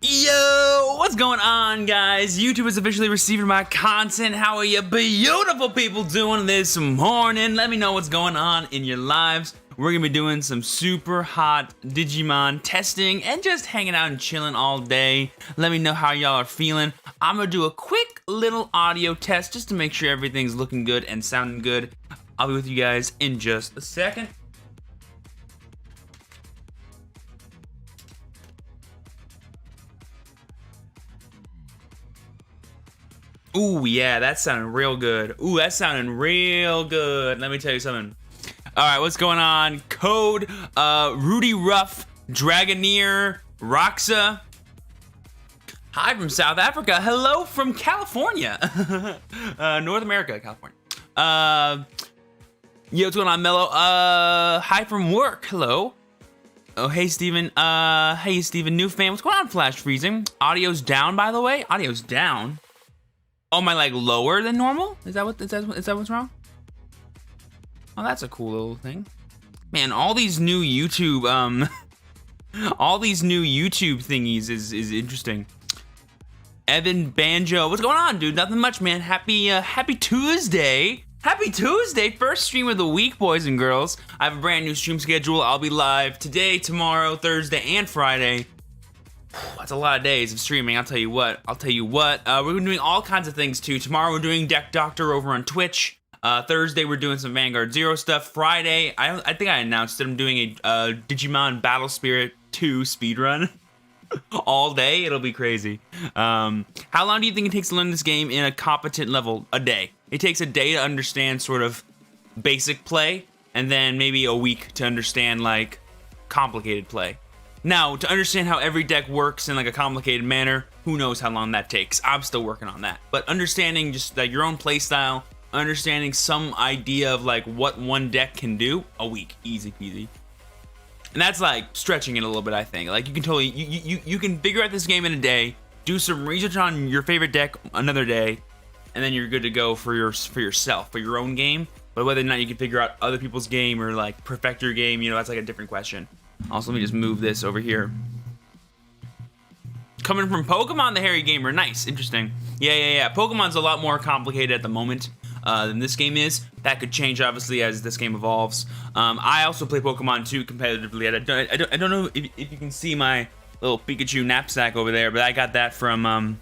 Yo, what's going on, guys? YouTube is officially receiving my content. How are you beautiful people doing this morning? Let me know what's going on in your lives. We're gonna be doing some super hot Digimon testing and just hanging out and chilling all day. Let me know how y'all are feeling. I'm gonna do a quick little audio test just to make sure everything's looking good and sounding good. I'll be with you guys in just a second. Ooh, yeah, that sounded real good. Ooh, that sounding real good. Let me tell you something. All right, what's going on? Code, Rudy Ruff, Dragoneer, Roxa. Hi from South Africa. Hello from California. North America, California. Yo, what's going on, Mello? Hi from work. Hello. Oh, hey, Steven. Hey, Steven, new fan. What's going on, Flash Freezing? Audio's down, by the way. Audio's down. Oh, my, like, lower than normal? Is that what's wrong? Oh, that's a cool little thing. Man, all these new YouTube, all these new YouTube thingies is interesting. Evan Banjo, what's going on, dude? Nothing much, man. Happy Tuesday. Happy Tuesday, first stream of the week, boys and girls. I have a brand new stream schedule. I'll be live today, tomorrow, Thursday, and Friday. That's a lot of days of streaming, I'll tell you what. We're doing all kinds of things, too. Tomorrow, we're doing Deck Doctor over on Twitch. Thursday, we're doing some Vanguard Zero stuff. Friday, I think I announced that I'm doing a Digimon Battle Spirit 2 speedrun. All day, it'll be crazy. How long do you think it takes to learn this game in a competent level? A day. It takes a day to understand sort of basic play, and then maybe a week to understand, like, complicated play. Now, to understand how every deck works in like a complicated manner, who knows how long that takes. I'm still working on that. But understanding just like your own play style, understanding some idea of like what one deck can do, a week, easy peasy. And that's like stretching it a little bit, I think. Like you can totally, you can figure out this game in a day, do some research on your favorite deck another day, and then you're good to go for yourself, for your own game. But whether or not you can figure out other people's game or like perfect your game, you know, that's like a different question. Also, let me just move this over here. Coming from Pokemon the Hairy Gamer. Nice. Interesting. Yeah. Pokemon's a lot more complicated at the moment than this game is. That could change, obviously, as this game evolves. I also play Pokemon, too, competitively. I don't know if you can see my little Pikachu knapsack over there, but I got that from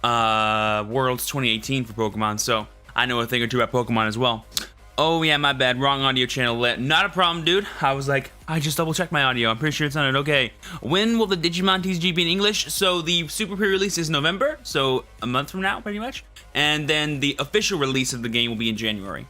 Worlds 2018 for Pokemon, so I know a thing or two about Pokemon as well. Oh, yeah, my bad. Wrong audio channel lit. Not a problem, dude. I was like, I just double-checked my audio. I'm pretty sure it sounded okay. When will the Digimon TCG be in English? So the super pre-release is November, so a month from now, pretty much. And then the official release of the game will be in January.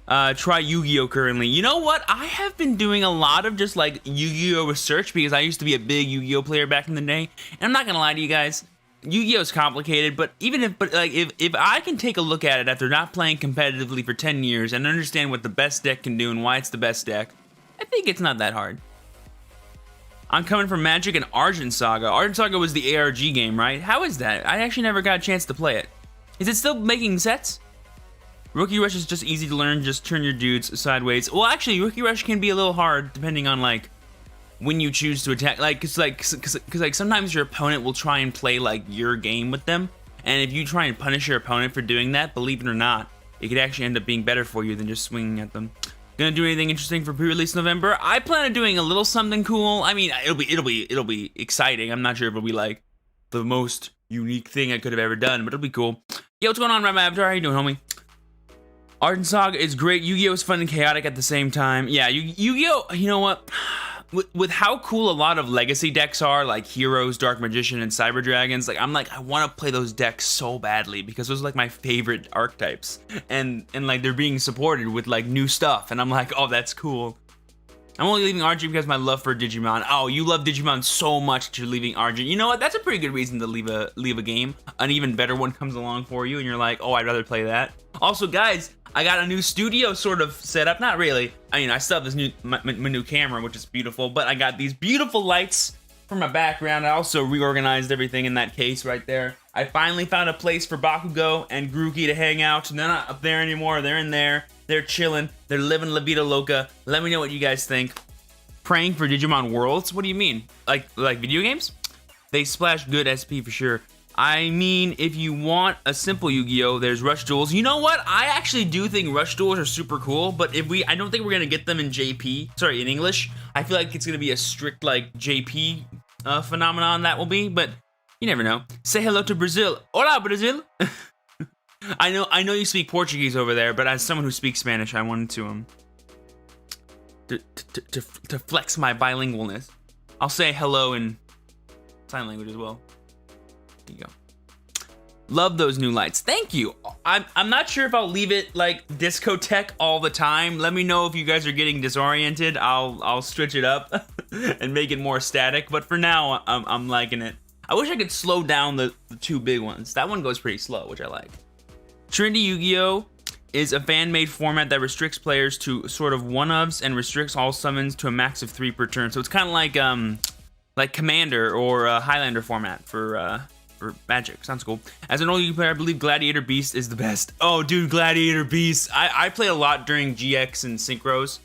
Try Yu-Gi-Oh! Currently. You know what? I have been doing a lot of just, like, Yu-Gi-Oh! Research because I used to be a big Yu-Gi-Oh! Player back in the day. And I'm not gonna lie to you guys. Yu-Gi-Oh! Is complicated, but if I can take a look at it after not playing competitively for 10 years and understand what the best deck can do and why it's the best deck, I think it's not that hard. I'm coming from Magic and Argent Saga. Argent Saga was the ARG game, right? How is that? I actually never got a chance to play it. Is it still making sets? Rookie Rush is just easy to learn, just turn your dudes sideways. Well, actually, Rookie Rush can be a little hard depending on, like, when you choose to attack, cause sometimes your opponent will try and play like your game with them, and if you try and punish your opponent for doing that, believe it or not, it could actually end up being better for you than just swinging at them. Gonna do anything interesting for pre-release November? I plan on doing a little something cool. I mean, it'll be exciting. I'm not sure if it'll be like the most unique thing I could have ever done, but it'll be cool. Yo, what's going on, Ram Avatar? How you doing, homie? Argent Saga is great. Yu-Gi-Oh! Is fun and chaotic at the same time. Yeah, Yu-Gi-Oh! You know what? With how cool a lot of legacy decks are, like Heroes, Dark Magician, and Cyber Dragons, like I want to play those decks so badly because those are like my favorite archetypes, and like they're being supported with like new stuff, and I'm like, oh, that's cool. I'm only leaving Argent because of my love for Digimon. Oh, you love Digimon so much that you're leaving Argent. You know what? That's a pretty good reason to leave a game. An even better one comes along for you, and you're like, oh, I'd rather play that. Also, guys, I got a new studio sort of set up. Not really. I mean, I still have this my new camera, which is beautiful, but I got these beautiful lights for my background. I also reorganized everything in that case right there. I finally found a place for Bakugo and Grookey to hang out. They're not up there anymore. They're in there. They're chilling. They're living La Vida Loca. Let me know what you guys think. praying for Digimon Worlds? What do you mean? Like video games? They splash good SP for sure. I mean, if you want a simple Yu-Gi-Oh, there's Rush Duels. You know what? I actually do think Rush Duels are super cool, but I don't think we're gonna get them in JP. Sorry, in English. I feel like it's gonna be a strict like JP phenomenon that will be, but you never know. Say hello to Brazil. Hola, Brazil. I know you speak Portuguese over there, but as someone who speaks Spanish, I wanted to flex my bilingualness. I'll say hello in sign language as well. There you go. Love those new lights. Thank you. I'm not sure if I'll leave it like discotheque all the time. Let me know if you guys are getting disoriented. I'll switch it up and make it more static. But for now, I'm liking it. I wish I could slow down the two big ones. That one goes pretty slow, which I like. Trinity Yu-Gi-Oh! Is a fan-made format that restricts players to sort of one-ofs and restricts all summons to a max of 3 per turn. So it's kind of like Commander or Highlander format for Magic. Sounds cool. As an old Yu-Gi-Oh player, I believe Gladiator Beast is the best. Oh, dude, Gladiator Beast. I played a lot during GX and Synchros.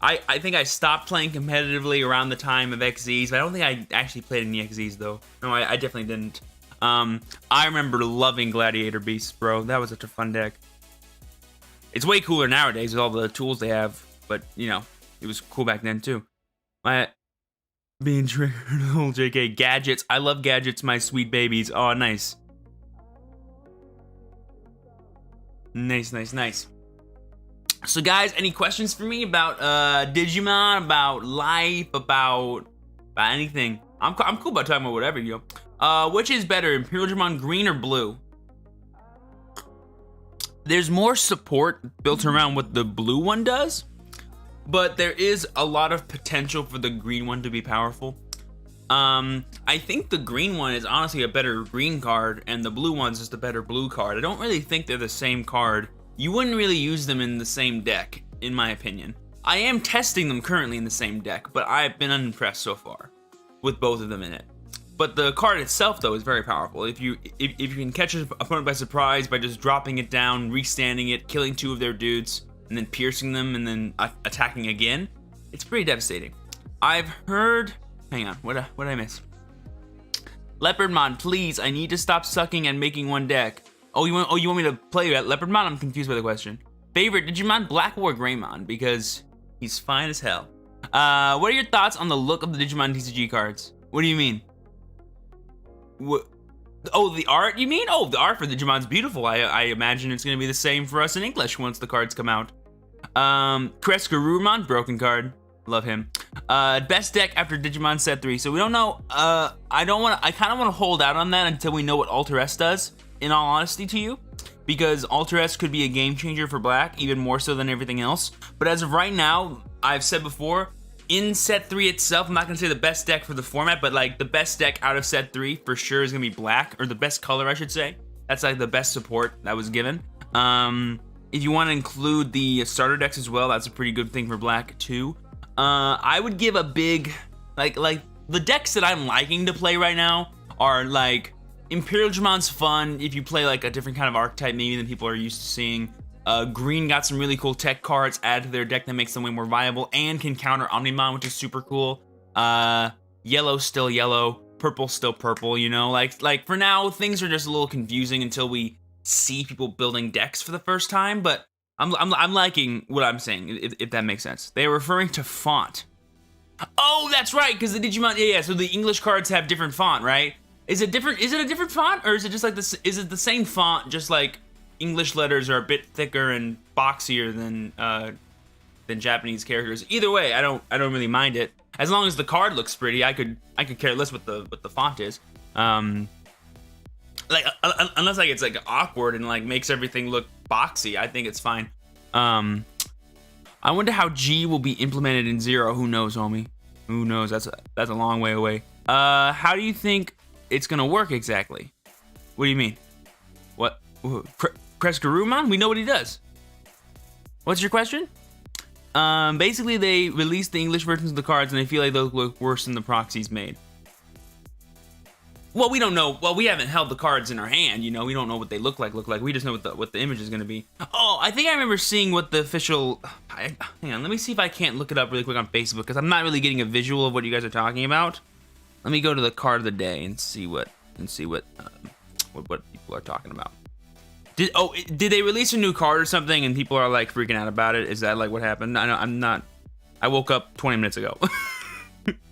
I think I stopped playing competitively around the time of XZs, but I don't think I actually played any XZs, though. No, I definitely didn't. I remember loving Gladiator Beast, bro. That was such a fun deck. It's way cooler nowadays with all the tools they have, but, you know, it was cool back then, too. Being triggered, old JK. Gadgets. I love gadgets, my sweet babies. Oh, nice. Nice. So, guys, any questions for me about Digimon, about life, about anything? I'm cool about talking about whatever, yo. Which is better, Imperial Digimon green or blue? There's more support built around what the blue one does, but there is a lot of potential for the green one to be powerful. I think the green one is honestly a better green card, and the blue one's just a better blue card. I don't really think they're the same card. You wouldn't really use them in the same deck, in my opinion. I am testing them currently in the same deck, but I've been unimpressed so far with both of them in it. But the card itself, though, is very powerful. If you can catch an opponent by surprise by just dropping it down, restanding it, killing 2 of their dudes, and then piercing them, and then attacking again, it's pretty devastating. I've heard... Hang on, what did I miss? Leopardmon, please, I need to stop sucking and making one deck. Oh, you want me to play Leopardmon? I'm confused by the question. Favorite Digimon, Black or Greymon, because he's fine as hell. What are your thoughts on the look of the Digimon TCG cards? What do you mean? What? Oh, the art, you mean? Oh, the art for Digimon's beautiful. I imagine it's going to be the same for us in English once the cards come out. Gargamon, broken card. Love him. Best deck after Digimon Set 3. So we don't know. I kind of want to hold out on that until we know what Alter S does, in all honesty to you. Because Alter S could be a game changer for Black, even more so than everything else. But as of right now, I've said before, in Set 3 itself, I'm not going to say the best deck for the format, but like the best deck out of Set 3 for sure is going to be Black, or the best color, I should say. That's like the best support that was given. If you want to include the starter decks as well, that's a pretty good thing for Black too. I would give a big, like the decks that I'm liking to play right now are like Imperial Digimon's fun if you play like a different kind of archetype maybe than people are used to seeing. Green got some really cool tech cards added to their deck that makes them way more viable and can counter Omnimon, which is super cool. Yellow's still yellow, purple's still purple, you know? Like for now, things are just a little confusing until we see people building decks for the first time, but I'm liking what I'm saying, if that makes sense. They're referring to font. Oh, that's right, because the Digimon, yeah, so the English cards have different font, right? Is it a different font, or is it just like this? Is it the same font, just like English letters are a bit thicker and boxier than Japanese characters? Either way, I don't really mind it. As long as the card looks pretty, I could care less what the font is. Like unless like it's like awkward and like makes everything look boxy, I think it's fine. I wonder how G will be implemented in Zero. Who knows, homie? Who knows? That's a long way away. How do you think it's gonna work exactly? What do you mean? What? Gargamon? We know what he does. What's your question? Basically, they released the English versions of the cards, and I feel like those look worse than the proxies made. well, we don't know. Well, we haven't held the cards in our hand, you know. We don't know what they look like. We just know what the image is going to be. Oh, I think I remember seeing what the official... hang on, let me see if I can't look it up really quick on Facebook, because I'm not really getting a visual of what you guys are talking about. Let me go to the card of the day and see what people are talking about. Did they release a new card or something and people are like freaking out about it? Is that like what happened? I woke up 20 minutes ago.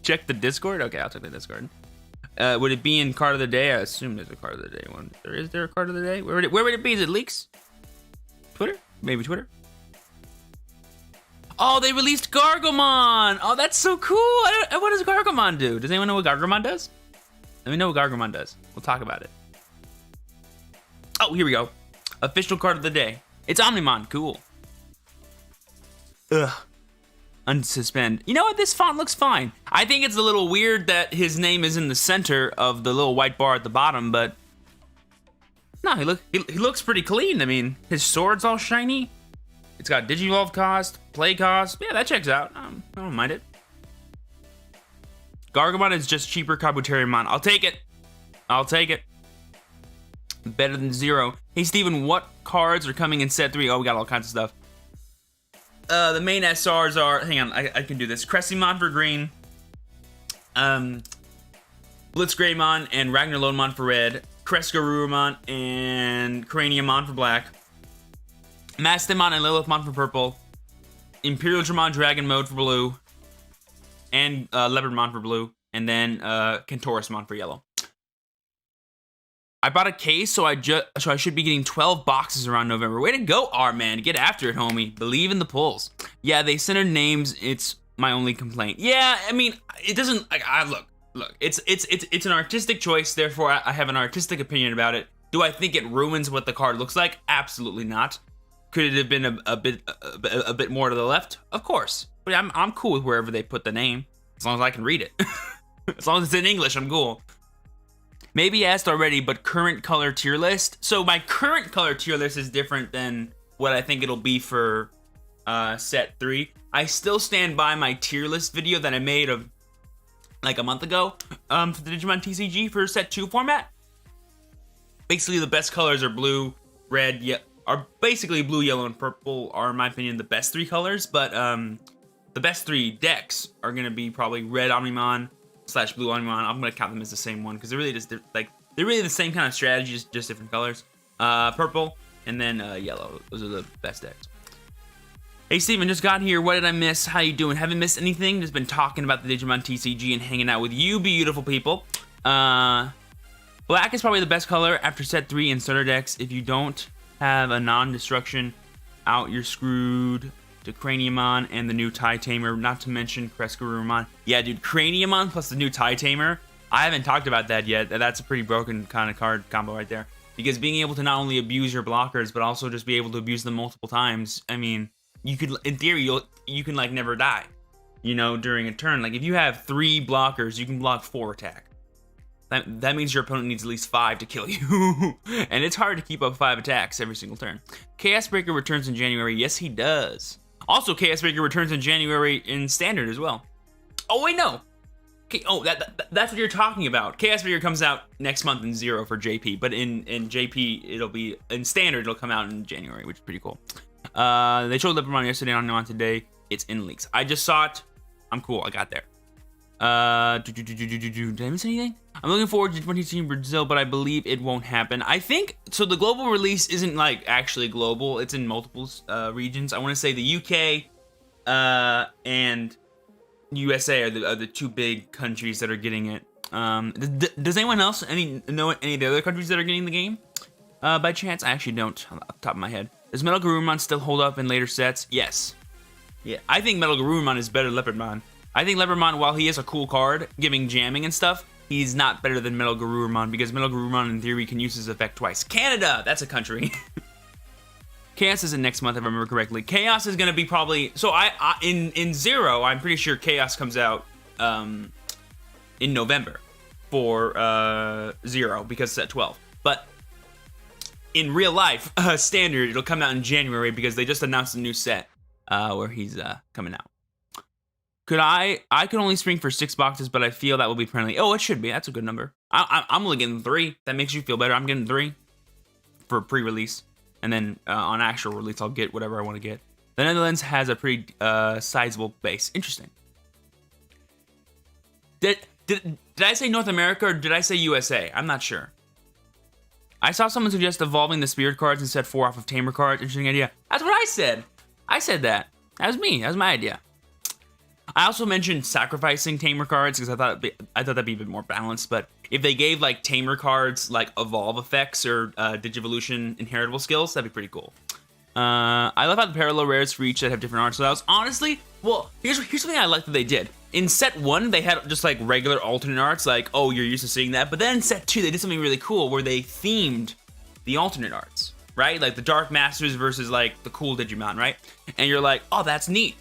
Check the Discord? Okay, I'll check the Discord. Would it be in card of the day? I assume there's a card of the day one. Is there a card of the day? Where would it be? Is it leaks? Twitter? Maybe Twitter? Oh, they released Gargamon! Oh, that's so cool! What does Gargamon do? Does anyone know what Gargamon does? Let me know what Gargamon does. We'll talk about it. Oh, here we go. Official card of the day. It's Omnimon. Cool. Ugh. Unsuspend. You know what? This font looks fine. I think it's a little weird that his name is in the center of the little white bar at the bottom, but no, he looks pretty clean. I mean, his sword's all shiny. It's got Digivolve cost, play cost. Yeah, that checks out. I don't mind it. Gargamon is just cheaper Kabuterimon. I'll take it. I'll take it. Better than zero. Hey, Steven, what cards are coming in set 3? Oh, we got all kinds of stuff. The main SRs are... Hang on, I can do this. Cressymon for green. Blitzgreymon and ragnaloardmon for red. Crescarurumon and Craniumon for black. Mastemon and Lilithmon for purple. Imperial Dramon Dragon Mode for blue. And Leopardmon for blue. And then Kentaurismon for yellow. I bought a case, so I should be getting 12 boxes around November. Way to go, R-Man. Get after it, homie. Believe in the polls. Yeah, they centered names. It's my only complaint. Yeah, I mean, it doesn't... Look. It's an artistic choice, therefore I have an artistic opinion about it. Do I think it ruins what the card looks like? Absolutely not. Could it have been a bit more to the left? Of course. But I'm cool with wherever they put the name, as long as I can read it. As long as it's in English, I'm cool. Maybe asked already, but current color tier list. So my current color tier list is different than what I think it'll be for set 3. I still stand by my tier list video that I made of like a month ago for the Digimon TCG for set 2 format. Basically, the best colors are blue, red, are basically blue, yellow, and purple are, in my opinion, the best 3 colors. But the best 3 decks are gonna be probably red Omnimon / blue Omnimon. I'm gonna count them as the same one because they're really just they're really the same kind of strategy, just different colors. Purple and then yellow. Those are the best decks. Hey Steven, just got here. What did I miss? How you doing? Haven't missed anything. Just been talking about the Digimon TCG and hanging out with you beautiful people. Black is probably the best color after set 3 in starter decks. If you don't have a non-destruction out, you're screwed. To Craniumon and the new TIE Tamer, not to mention Crescarurumon. Yeah, dude, Craniumon plus the new TIE Tamer. I haven't talked about that yet. That's a pretty broken kind of card combo right there. Because being able to not only abuse your blockers, but also just be able to abuse them multiple times. I mean, you could, in theory, you can like never die, you know, during a turn. Like if you have 3 blockers, you can block 4 attack. That means your opponent needs at least 5 to kill you. And it's hard to keep up 5 attacks every single turn. Chaos Breaker returns in January. Yes, he does. Also, Chaos Breaker returns in January in Standard as well. Oh, wait, no. Okay, oh, that's what you're talking about. Chaos Breaker comes out next month in 0 for JP, but in JP, it'll be... In Standard, it'll come out in January, which is pretty cool. They showed Leopardmon yesterday on today. It's in leaks. I just saw it. I'm cool. I got there. Did I miss anything? I'm looking forward to 2018 in Brazil, but I believe it won't happen. I think so. The global release isn't like actually global. It's in multiple regions. I want to say the UK and USA are the 2 big countries that are getting it. Does anyone else know any of the other countries that are getting the game? By chance, I actually don't off the top of my head. Does Metal Garurumon still hold up in later sets? Yes. Yeah, I think Metal Garurumon is better than Leopardmon. I think Leopardmon, while he is a cool card, giving jamming and stuff, he's not better than Metal Garurumon because Metal Garurumon, in theory, can use his effect twice. Canada! That's a country. Chaos isn't next month, if I remember correctly. Chaos is going to be probably... So, in 0, I'm pretty sure Chaos comes out in November for 0 because it's at 12. But in real life, Standard, it'll come out in January because they just announced a new set where he's coming out. I could only spring for 6 boxes, but I feel that will be friendly. Oh, it should be. That's a good number. I'm only getting 3. That makes you feel better. I'm getting 3 for pre-release, and then on actual release, I'll get whatever I want to get. The Netherlands has a pretty sizable base. Interesting. Did I say North America or did I say USA? I'm not sure. I saw someone suggest evolving the spirit cards instead 4 off of tamer cards. Interesting idea. That's what I said. I said that. That was me. That was my idea. I also mentioned sacrificing tamer cards because I thought that'd be a bit more balanced. But if they gave like tamer cards like evolve effects or Digivolution inheritable skills, that'd be pretty cool. I love how the parallel rares for each set have different art styles. Honestly, well, here's something I like that they did. In set 1, they had just like regular alternate arts, like, oh, you're used to seeing that. But then in set 2, they did something really cool where they themed the alternate arts, right? Like the Dark Masters versus like the cool Digimon, right? And you're like, oh, that's neat.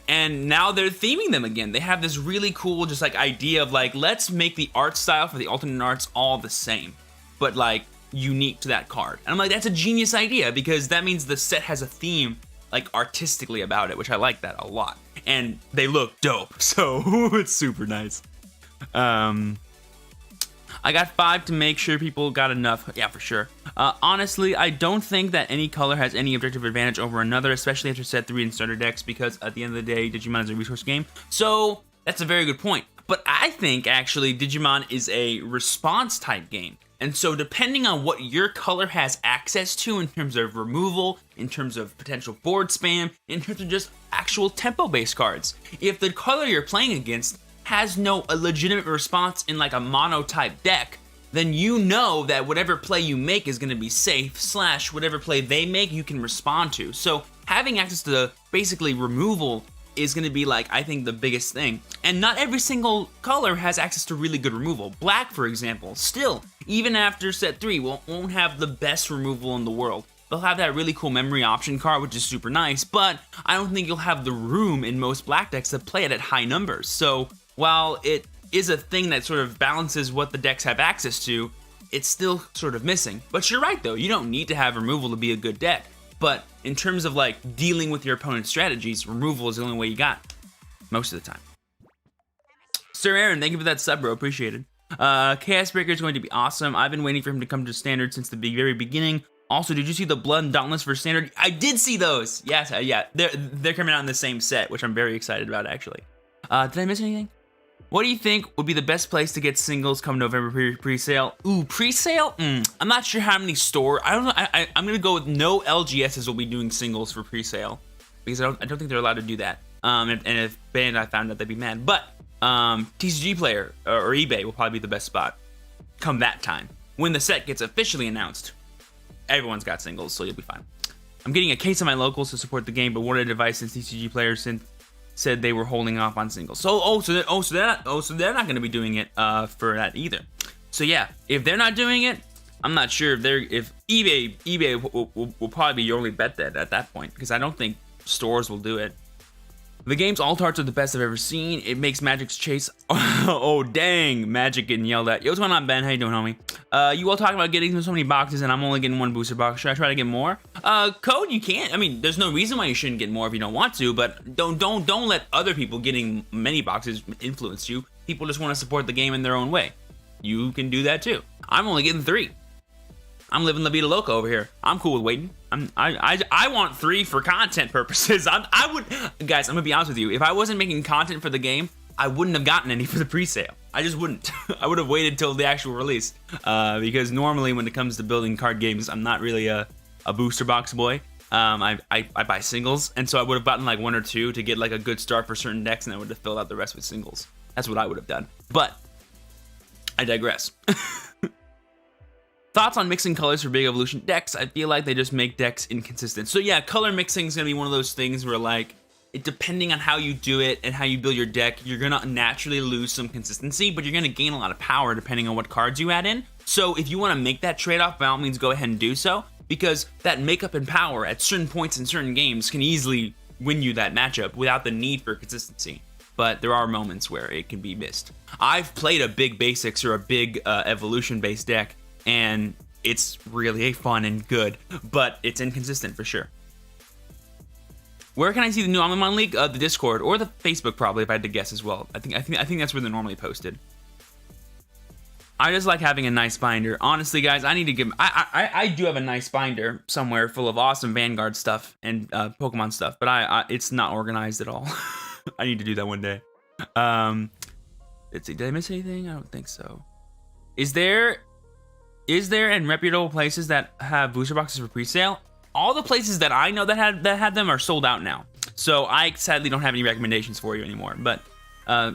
And now they're theming them again. They have this really cool just like idea of like, let's make the art style for the alternate arts all the same, but like unique to that card. And I'm like, that's a genius idea because that means the set has a theme like artistically about it, which I like that a lot. And they look dope, so it's super nice. I got 5 to make sure people got enough. Yeah, for sure. Honestly, I don't think that any color has any objective advantage over another, especially after set 3 in starter decks, because at the end of the day, Digimon is a resource game. So that's a very good point. But I think actually Digimon is a response type game. And so depending on what your color has access to in terms of removal, in terms of potential board spam, in terms of just actual tempo-based cards, if the color you're playing against has no legitimate response in like a mono-type deck, then you know that whatever play you make is going to be safe, / whatever play they make you can respond to. So having access to basically removal is going to be like, I think, the biggest thing. And not every single color has access to really good removal. Black, for example, still, even after set 3, won't have the best removal in the world. They'll have that really cool memory option card, which is super nice, but I don't think you'll have the room in most black decks to play it at high numbers. So while it is a thing that sort of balances what the decks have access to, it's still sort of missing. But you're right, though. You don't need to have removal to be a good deck. But in terms of like dealing with your opponent's strategies, removal is the only way you got most of the time. Sir Aaron, thank you for that sub, bro. Appreciated. Chaos Breaker is going to be awesome. I've been waiting for him to come to standard since the very beginning. Also, did you see the Blood and Dauntless for standard? I did see those. Yes, yeah. They're coming out in the same set, which I'm very excited about, actually. Did I miss anything? What do you think would be the best place to get singles come November pre-sale? Ooh, pre-sale? I'm not sure how many stores. I don't know. I'm gonna go with no LGSs will be doing singles for pre-sale because I don't think they're allowed to do that. And if banned, I found out they'd be mad. But TCG Player or eBay will probably be the best spot come that time when the set gets officially announced. Everyone's got singles, so you'll be fine. I'm getting a case of my locals to support the game, but wanted advice since TCG Player said they were holding off on singles. So they're not going to be doing it for that either. So yeah, if they're not doing it, I'm not sure if eBay will probably be your only bet at that point, because I don't think stores will do it. The game's alt arts are the best I've ever seen. It makes Magic's chase. Oh dang, Magic getting yelled at. Yo, what's going on, Ben? How you doing, homie? You all talking about getting so many boxes, and I'm only getting 1 booster box. Should I try to get more? Code, you can't. I mean, there's no reason why you shouldn't get more if you don't want to, but don't let other people getting many boxes influence you. People just want to support the game in their own way. You can do that too. I'm only getting 3. I'm living La Vida Loca over here. I'm cool with waiting. I want 3 for content purposes. Guys, I'm gonna be honest with you. If I wasn't making content for the game, I wouldn't have gotten any for the pre-sale. I just wouldn't. I would have waited till the actual release. Because normally when it comes to building card games, I'm not really a booster box boy. I buy singles, and so I would have gotten like 1 or 2 to get like a good start for certain decks, and I would have filled out the rest with singles. That's what I would have done. But I digress. Thoughts on mixing colors for big evolution decks? I feel like they just make decks inconsistent. So yeah, color mixing is gonna be one of those things where like, depending on how you do it and how you build your deck, you're gonna naturally lose some consistency, but you're gonna gain a lot of power depending on what cards you add in. So if you wanna make that trade-off, by all means go ahead and do so, because that makeup and power at certain points in certain games can easily win you that matchup without the need for consistency. But there are moments where it can be missed. I've played a big basics or a big evolution-based deck, and it's really fun and good, but it's inconsistent for sure. Where can I see the new Omnimon leak? The Discord or the Facebook, probably, if I had to guess as well. I think that's where they're normally posted. I just like having a nice binder. Honestly, guys, I need to give. I do have a nice binder somewhere full of awesome Vanguard stuff and Pokemon stuff, but it's not organized at all. I need to do that one day. Let's see. Did I miss anything? I don't think so. Is there in reputable places that have booster boxes for pre-sale? All the places that I know that had them are sold out now. So I sadly don't have any recommendations for you anymore. But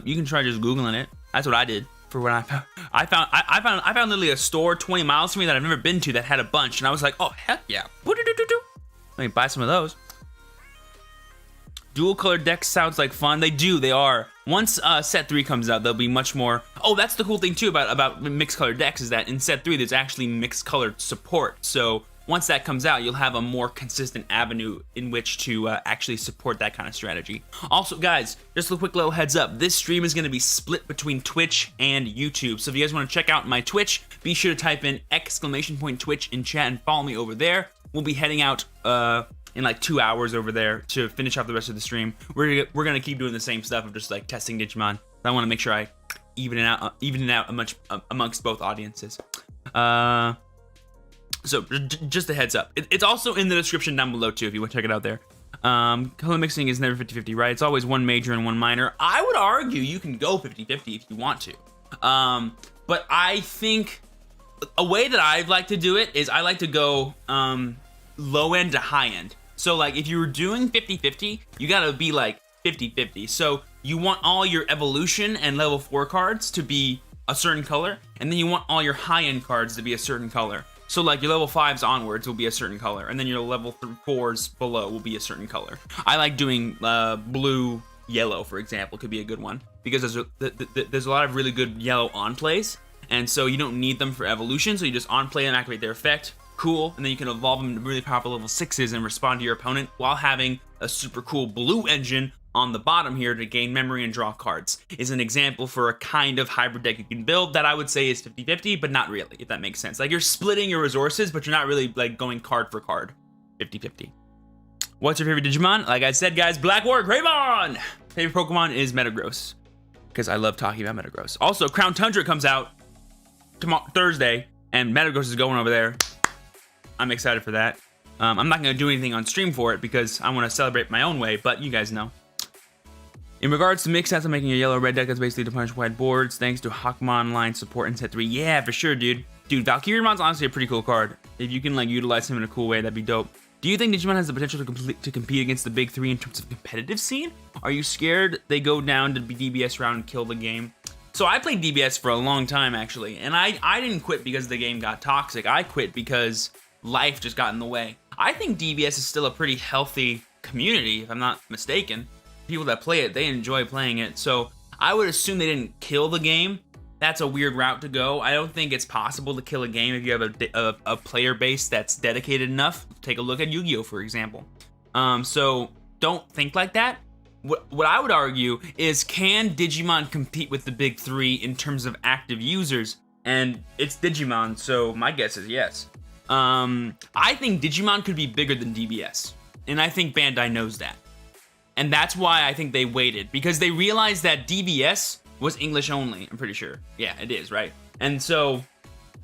you can try just Googling it. That's what I did. For when I found literally a store 20 miles from me that I've never been to that had a bunch, and I was like, oh heck yeah, let me buy some of those. Dual colored decks sounds like fun. They are. Once set 3 comes out, there'll be much more. Oh, that's the cool thing too about mixed colored decks, is that in set 3 there's actually mixed colored support. So once that comes out, you'll have a more consistent avenue in which to actually support that kind of strategy. Also, guys, just a quick little heads up. This stream is going to be split between Twitch and YouTube. So if you guys want to check out my Twitch, be sure to type in !Twitch in chat and follow me over there. We'll be heading out in like 2 hours over there to finish off the rest of the stream. We're going to keep doing the same stuff of just like testing Digimon. I want to make sure I even it out amongst both audiences. So just a heads up. It's also in the description down below too if you want to check it out there. Color mixing is never 50-50, right? It's always one major and one minor. I would argue you can go 50-50 if you want to. But I think a way that I like to do it is I like to go low end to high end. So like if you were doing 50-50, you gotta be like 50-50. So you want all your evolution and level 4 cards to be a certain color, and then you want all your high end cards to be a certain color. So like your level 5s onwards will be a certain color, and then your level 4s below will be a certain color. I like doing blue, yellow, for example, could be a good one, because there's a lot of really good yellow on plays, and so you don't need them for evolution, so you just on play and activate their effect. Cool, and then you can evolve them into really powerful level 6s and respond to your opponent while having a super cool blue engine on the bottom here to gain memory and draw cards. Is an example for a kind of hybrid deck you can build that I would say is 50-50, but not really, if that makes sense. Like you're splitting your resources, but you're not really like going card for card. 50-50. What's your favorite Digimon? Like I said, guys, Black War Greymon! Favorite Pokemon is Metagross, because I love talking about Metagross. Also, Crown Tundra comes out tomorrow, Thursday, and Metagross is going over there. I'm excited for that. I'm not going to do anything on stream for it because I want to celebrate my own way, but you guys know. In regards to mix sets, I'm making a yellow-red deck that's basically to punish white boards, thanks to Hawkmon line support in set 3. Yeah, for sure, dude. Dude, Valkyrion's honestly a pretty cool card. If you can like utilize him in a cool way, that'd be dope. Do you think Digimon has the potential to compete against the big 3 in terms of competitive scene? Are you scared they go down to DBS round and kill the game? So I played DBS for a long time, actually, and I didn't quit because the game got toxic. I quit because life just got in the way. I think DBS is still a pretty healthy community, if I'm not mistaken. People that play it, they enjoy playing it, so I would assume they didn't kill the game. That's a weird route to go. I don't think it's possible to kill a game if you have a player base that's dedicated enough. Take a look at Yu-Gi-Oh, for example. So don't think like that. What I would argue is, can Digimon compete with the big 3 in terms of active users? And it's Digimon, so my guess is yes. I think Digimon could be bigger than DBS, and I think Bandai knows that. And that's why I think they waited, because they realized that DBS was English only, I'm pretty sure. Yeah, it is, right? And so,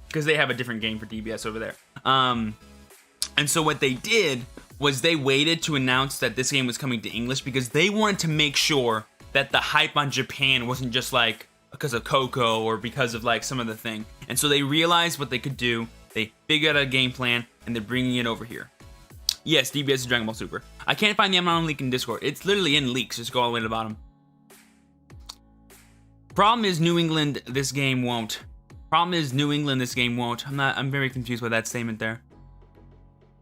because they have a different game for DBS over there. And so what they did was they waited to announce that this game was coming to English because they wanted to make sure that the hype on Japan wasn't just like because of Coco or because of like some other thing. And so they realized what they could do. They figured out a game plan, and they're bringing it over here. Yes, DBS is Dragon Ball Super. I can't find the Amnon leak in Discord. It's literally in leaks. Just go all the way to the bottom. Problem is New England, this game won't. Problem is New England, this game won't. I'm very confused by that statement there.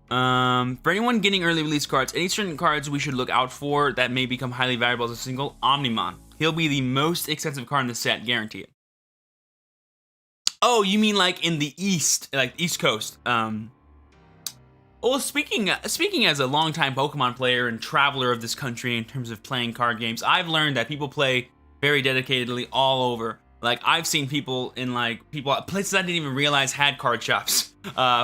For anyone getting early release cards, any certain cards we should look out for that may become highly valuable as a single? Omnimon. He'll be the most expensive card in the set, guarantee it. Oh, you mean like in the East, like East Coast. Well, speaking as a longtime Pokemon player and traveler of this country in terms of playing card games, I've learned that people play very dedicatedly all over. Like, I've seen people in places I didn't even realize had card shops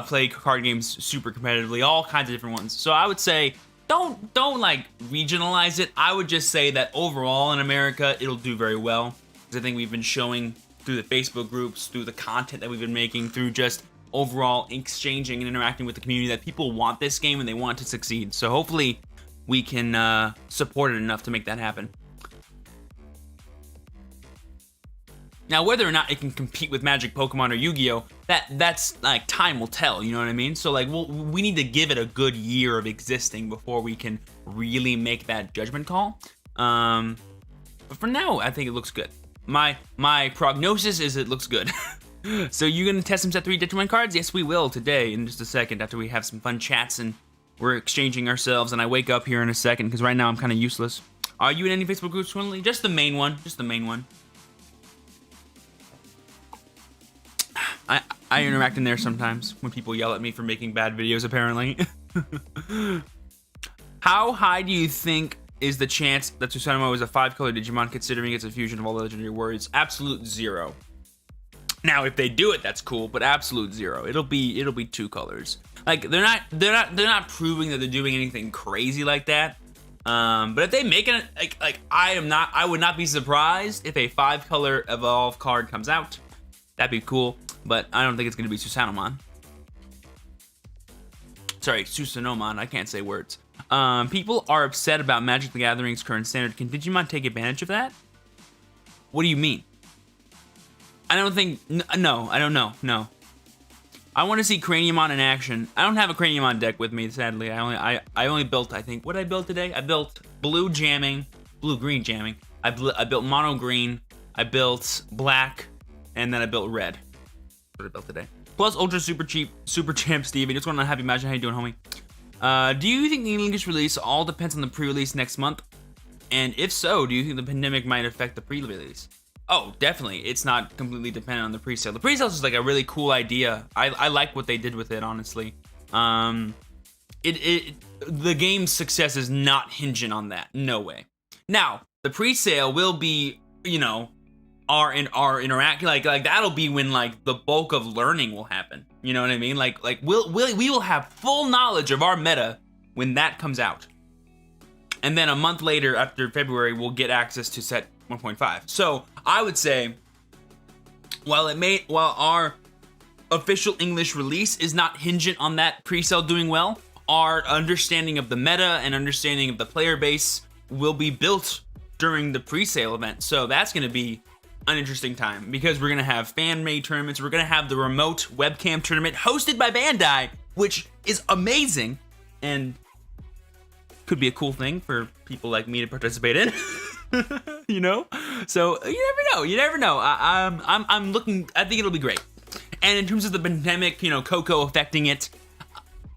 play card games super competitively, all kinds of different ones. So I would say don't like regionalize it. I would just say that overall in America, it'll do very well. Because I think we've been showing through the Facebook groups, through the content that we've been making, through just overall exchanging and interacting with the community, that people want this game and they want to succeed. So hopefully we can support it enough to make that happen. Now, whether or not it can compete with Magic, Pokemon, or Yu-Gi-Oh, that's like time will tell, you know what I mean? So like we need to give it a good year of existing before we can really make that judgment call. But for now, I think it looks good. My prognosis is it looks good. So you gonna test some set 3 Digimon cards? Yes, we will today in just a second after we have some fun chats and we're exchanging ourselves and I wake up here in a second because right now I'm kind of useless. Are you in any Facebook groups, Swinley? Just the main one. Just the main one. I interact in there sometimes when people yell at me for making bad videos, apparently. How high do you think is the chance that Tyrannomon is a 5-color Digimon, considering it's a fusion of all the legendary words? Absolute 0. Now, if they do it, that's cool, but absolute 0. It'll be 2 colors. Like they're not proving that they're doing anything crazy like that. But if they make it I would not be surprised if a 5-color evolve card comes out. That'd be cool. But I don't think it's going to be Tyrannomon. Sorry, Tyrannomon. I can't say words. People are upset about Magic the Gathering's current standard. Can Digimon take advantage of that? What do you mean? I don't think... No, I don't know. No. I want to see Craniumon in action. I don't have a Craniumon deck with me, sadly. I only built, I think... What did I build today? I built blue-green jamming. I built mono-green. I built black. And then I built red. What I built today. Plus Ultra Super Champ Steven. Just want to have you imagine how you doing, homie. Do you think the English release all depends on the pre-release next month? And if so, do you think the pandemic might affect the pre-release? Oh, definitely. It's not completely dependent on the pre-sale. The pre-sale is like a really cool idea. I like what they did with it, honestly. The game's success is not hinging on that. No way. Now, the pre-sale will be, you know, our interact like that'll be when like the bulk of learning will happen. You know what I mean? Like we will have full knowledge of our meta when that comes out. And then a month later, after February, we'll get access to set 1.5. So I would say, while our official English release is not hingent on that pre-sale doing well, our understanding of the meta and understanding of the player base will be built during the pre-sale event. So that's going to be an interesting time because we're going to have fan-made tournaments. We're going to have the remote webcam tournament hosted by Bandai, which is amazing and could be a cool thing for people like me to participate in. You know? So you never know. I'm looking, I think it'll be great. And in terms of the pandemic, you know, Coco affecting it,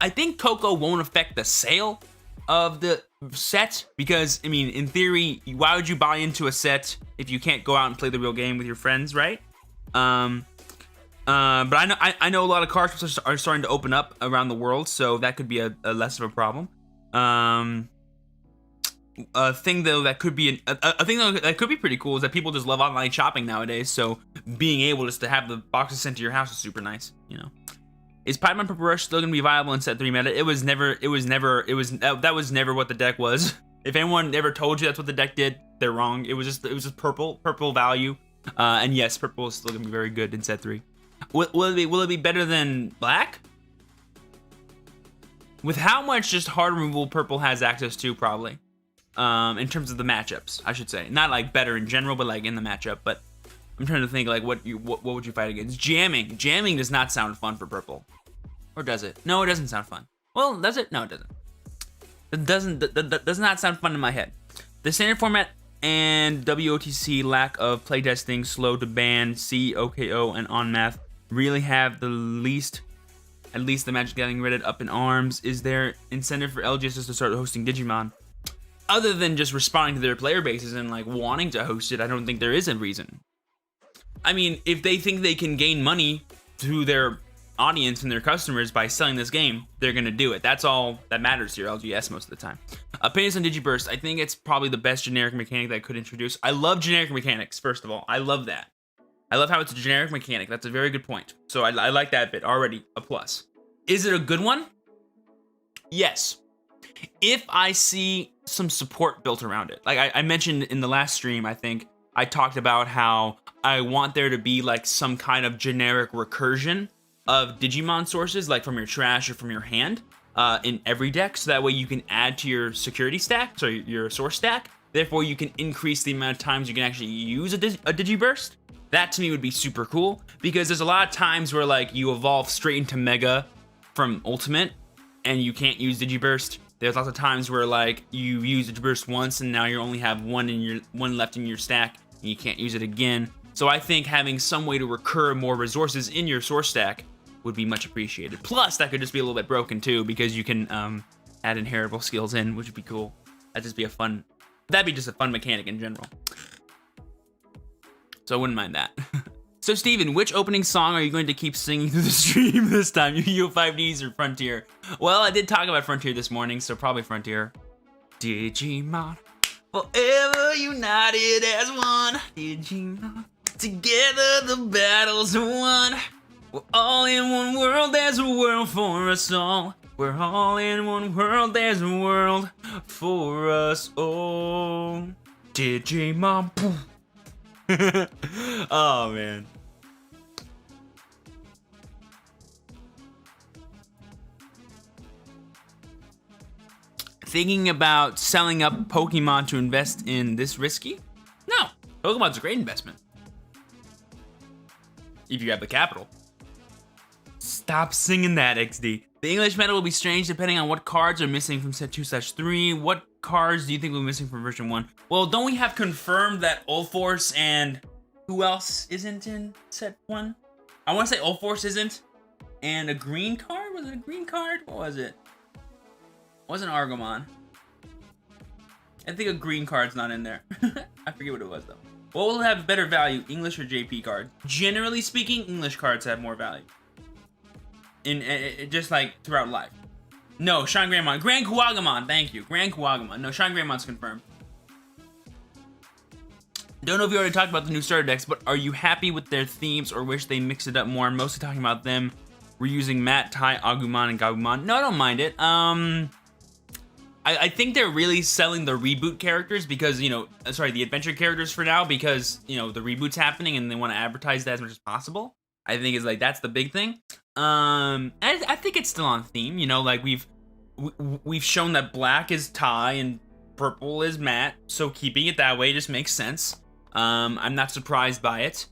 I think Coco won't affect the sale of the set because, I mean, in theory, why would you buy into a set if you can't go out and play the real game with your friends, right? But I know a lot of card shops are starting to open up around the world, so that could be a less of a problem. A thing though that could be that could be pretty cool is that people just love online shopping nowadays. So being able just to have the boxes sent to your house is super nice. You know, is Paimon Purple Rush still gonna be viable in set 3 meta? That was never what the deck was. If anyone ever told you that's what the deck did, they're wrong. It was just purple value. And yes, purple is still gonna be very good in set 3. Will it be better than black? With how much just hard removal purple has access to, probably. In terms of the matchups, I should say. Not like better in general, but like in the matchup. But I'm trying to think like what would you fight against? Jamming. Jamming does not sound fun for purple. Or does it? No, it doesn't sound fun. Well, does it? No, it doesn't. That does not sound fun in my head. The standard format and WOTC lack of playtesting, slow to ban, C, OKO, and on math really have at least the Magic Gathering Reddit up in arms. Is there incentive for LGSs to start hosting Digimon? Other than just responding to their player bases and like wanting to host it, I don't think there is a reason. I mean, if they think they can gain money through their audience and their customers by selling this game, they're gonna do it. That's all that matters here, LGS most of the time. Opinions on Digiburst. I think it's probably the best generic mechanic that I could introduce. I love generic mechanics, first of all. I love that. I love how it's a generic mechanic. That's a very good point. So I like that bit already, a plus. Is it a good one? Yes. if I see some support built around it. Like I mentioned in the last stream, I think I talked about how I want there to be like some kind of generic recursion of Digimon sources, like from your trash or from your hand, in every deck, so that way you can add to your security stack, so your source stack. Therefore, you can increase the amount of times you can actually use a Digiburst. That to me would be super cool, because there's a lot of times where like you evolve straight into Mega from Ultimate and you can't use Digiburst. There's lots of times where like you use Digiburst once and now you only have one left in your stack and you can't use it again. So I think having some way to recur more resources in your source stack would be much appreciated. Plus, that could just be a little bit broken too, because you can add inheritable skills in, which would be cool. That'd be just a fun mechanic in general. So I wouldn't mind that. So Steven, which opening song are you going to keep singing through the stream this time? Yu-Gi-Oh! 5Ds or Frontier? Well, I did talk about Frontier this morning, so probably Frontier. Digimon, forever united as one. Digimon, together the battles are won. We're all in one world, there's a world for us all. We're all in one world, there's a world for us all. Digimon, oh man. Thinking about selling up Pokemon to invest in this risky? No, Pokemon's a great investment. If you have the capital. Stop singing that, XD. The English meta will be strange depending on what cards are missing from set 2/3. What cards do you think will be missing from version 1? Well, don't we have confirmed that Ulforce and who else isn't in set 1? I want to say Ulforce isn't. And a green card? Was it a green card? What was it? It wasn't Gargamon. I think a green card's not in there. I forget what it was though. What will have better value, English or JP cards? Generally speaking, English cards have more value. In just like throughout life. No, Shine Grandmon. Grand Kuwagamon, thank you. Grand Kuwagamon. No, Shine Grandmon's confirmed. Don't know if you already talked about the new starter decks, but are you happy with their themes or wish they mixed it up more? I'm mostly talking about them reusing Matt, Tai, Agumon, and Gabumon. No, I don't mind it. I think they're really selling the reboot characters because, you know, sorry, the adventure characters for now because, you know, the reboot's happening and they want to advertise that as much as possible. I think it's like, that's the big thing. I think it's still on theme, you know, like we've shown that black is Tai and purple is Matt, so keeping it that way just makes sense. I'm not surprised by it.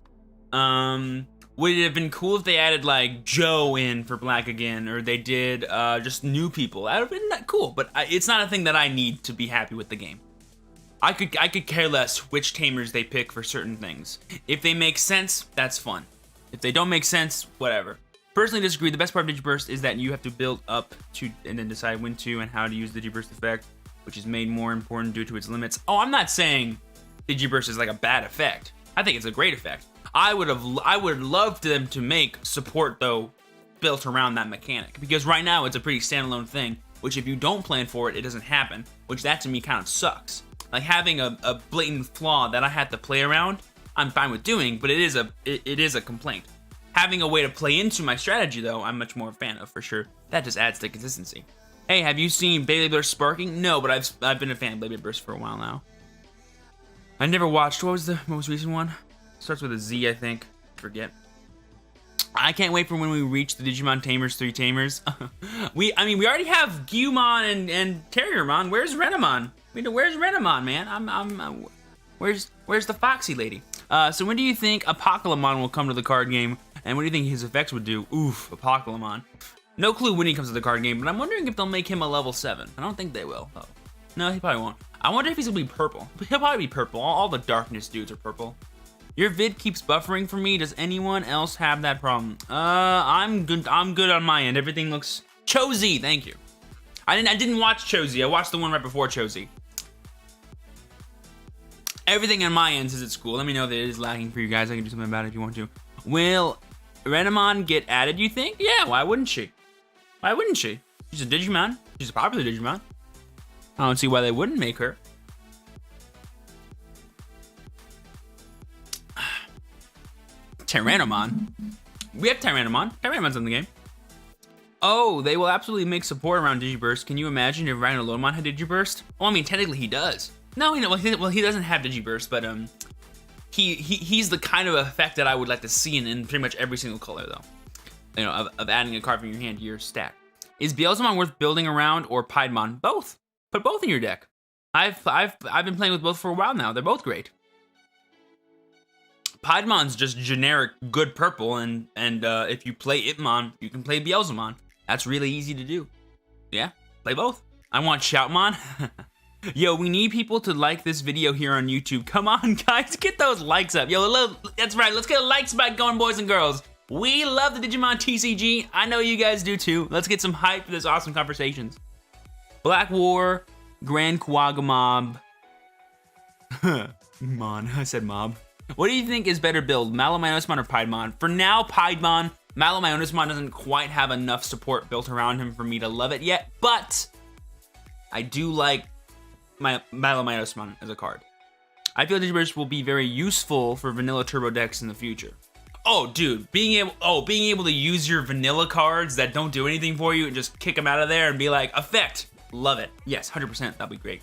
Would it have been cool if they added like Joe in for black again, or they did just new people? That would have been that cool, but it's not a thing that I need to be happy with the game. I could care less which tamers they pick for certain things. If they make sense, that's fun. If they don't make sense, whatever. Personally disagree. The best part of Digiburst is that you have to build up to and then decide when to and how to use the Digiburst effect, which is made more important due to its limits. Oh, I'm not saying Digiburst is like a bad effect. I think it's a great effect. I would love them to make support though built around that mechanic, because right now it's a pretty standalone thing, which if you don't plan for it, it doesn't happen, which that to me kind of sucks. Like having a blatant flaw that I had to play around, I'm fine with doing, but it is a complaint. Having a way to play into my strategy though, I'm much more a fan of for sure. That just adds to consistency. Hey, have you seen Beyblade Burst Sparking? No, but I've been a fan of Beyblade Burst for a while now. I never watched, what was the most recent one? Starts with a Z, I think. Forget. I can't wait for when we reach the Digimon Tamers 3 Tamers. we already have Gyumon and Terriermon. Where's Renamon? Where's Renamon, man? Where's the Foxy lady? So when do you think Apocalypse will come to the card game? And what do you think his effects would do? Oof, Apocalypse. No clue when he comes to the card game, but I'm wondering if they'll make him a level 7. I don't think they will. Oh. No, he probably won't. I wonder if he's gonna be purple. He'll probably be purple. All the darkness dudes are purple. Your vid keeps buffering for me. Does anyone else have that problem? I'm good on my end. Everything looks Chozy. Thank you. I didn't watch Chozy. I watched the one right before Chozy. Everything on my end says it's cool. Let me know that it is lagging for you guys. I can do something about it if you want to. Will Renamon get added, you think? Yeah, why wouldn't she? Why wouldn't she? She's a Digimon. She's a popular Digimon. I don't see why they wouldn't make her. Tyrannomon. We have Tyrannomon. Tyrannomon's in the game. Oh, they will absolutely make support around Digiburst. Can you imagine if ragnaloardmon had Digiburst? Well, I mean, technically he does. No, well, he doesn't have Digiburst, but he's the kind of effect that I would like to see in pretty much every single color, though. You know, of adding a card from your hand to your stack. Is Beelzemon worth building around or Piedmon? Both. Put both in your deck. I've been playing with both for a while now. They're both great. Piedmon's just generic good purple, and if you play Itmon, you can play Beelzemon. That's really easy to do. Yeah, play both. I want Shoutmon. Yo, we need people to like this video here on YouTube. Come on, guys, get those likes up. Yo, that's right, let's get a like spike going, boys and girls. We love the Digimon TCG. I know you guys do too. Let's get some hype for this awesome conversations. Black War, Grand Quagamob. Mon, I said mob. What do you think is better build, Malomyonosmon or Piedmon? For now, Piedmon. Malomyonosmon doesn't quite have enough support built around him for me to love it yet, but I do like my Malomyonosmon as a card. I feel Digiburst will be very useful for vanilla turbo decks in the future. Oh, dude, being able to use your vanilla cards that don't do anything for you and just kick them out of there and be like, effect, love it. Yes, 100%, that'd be great.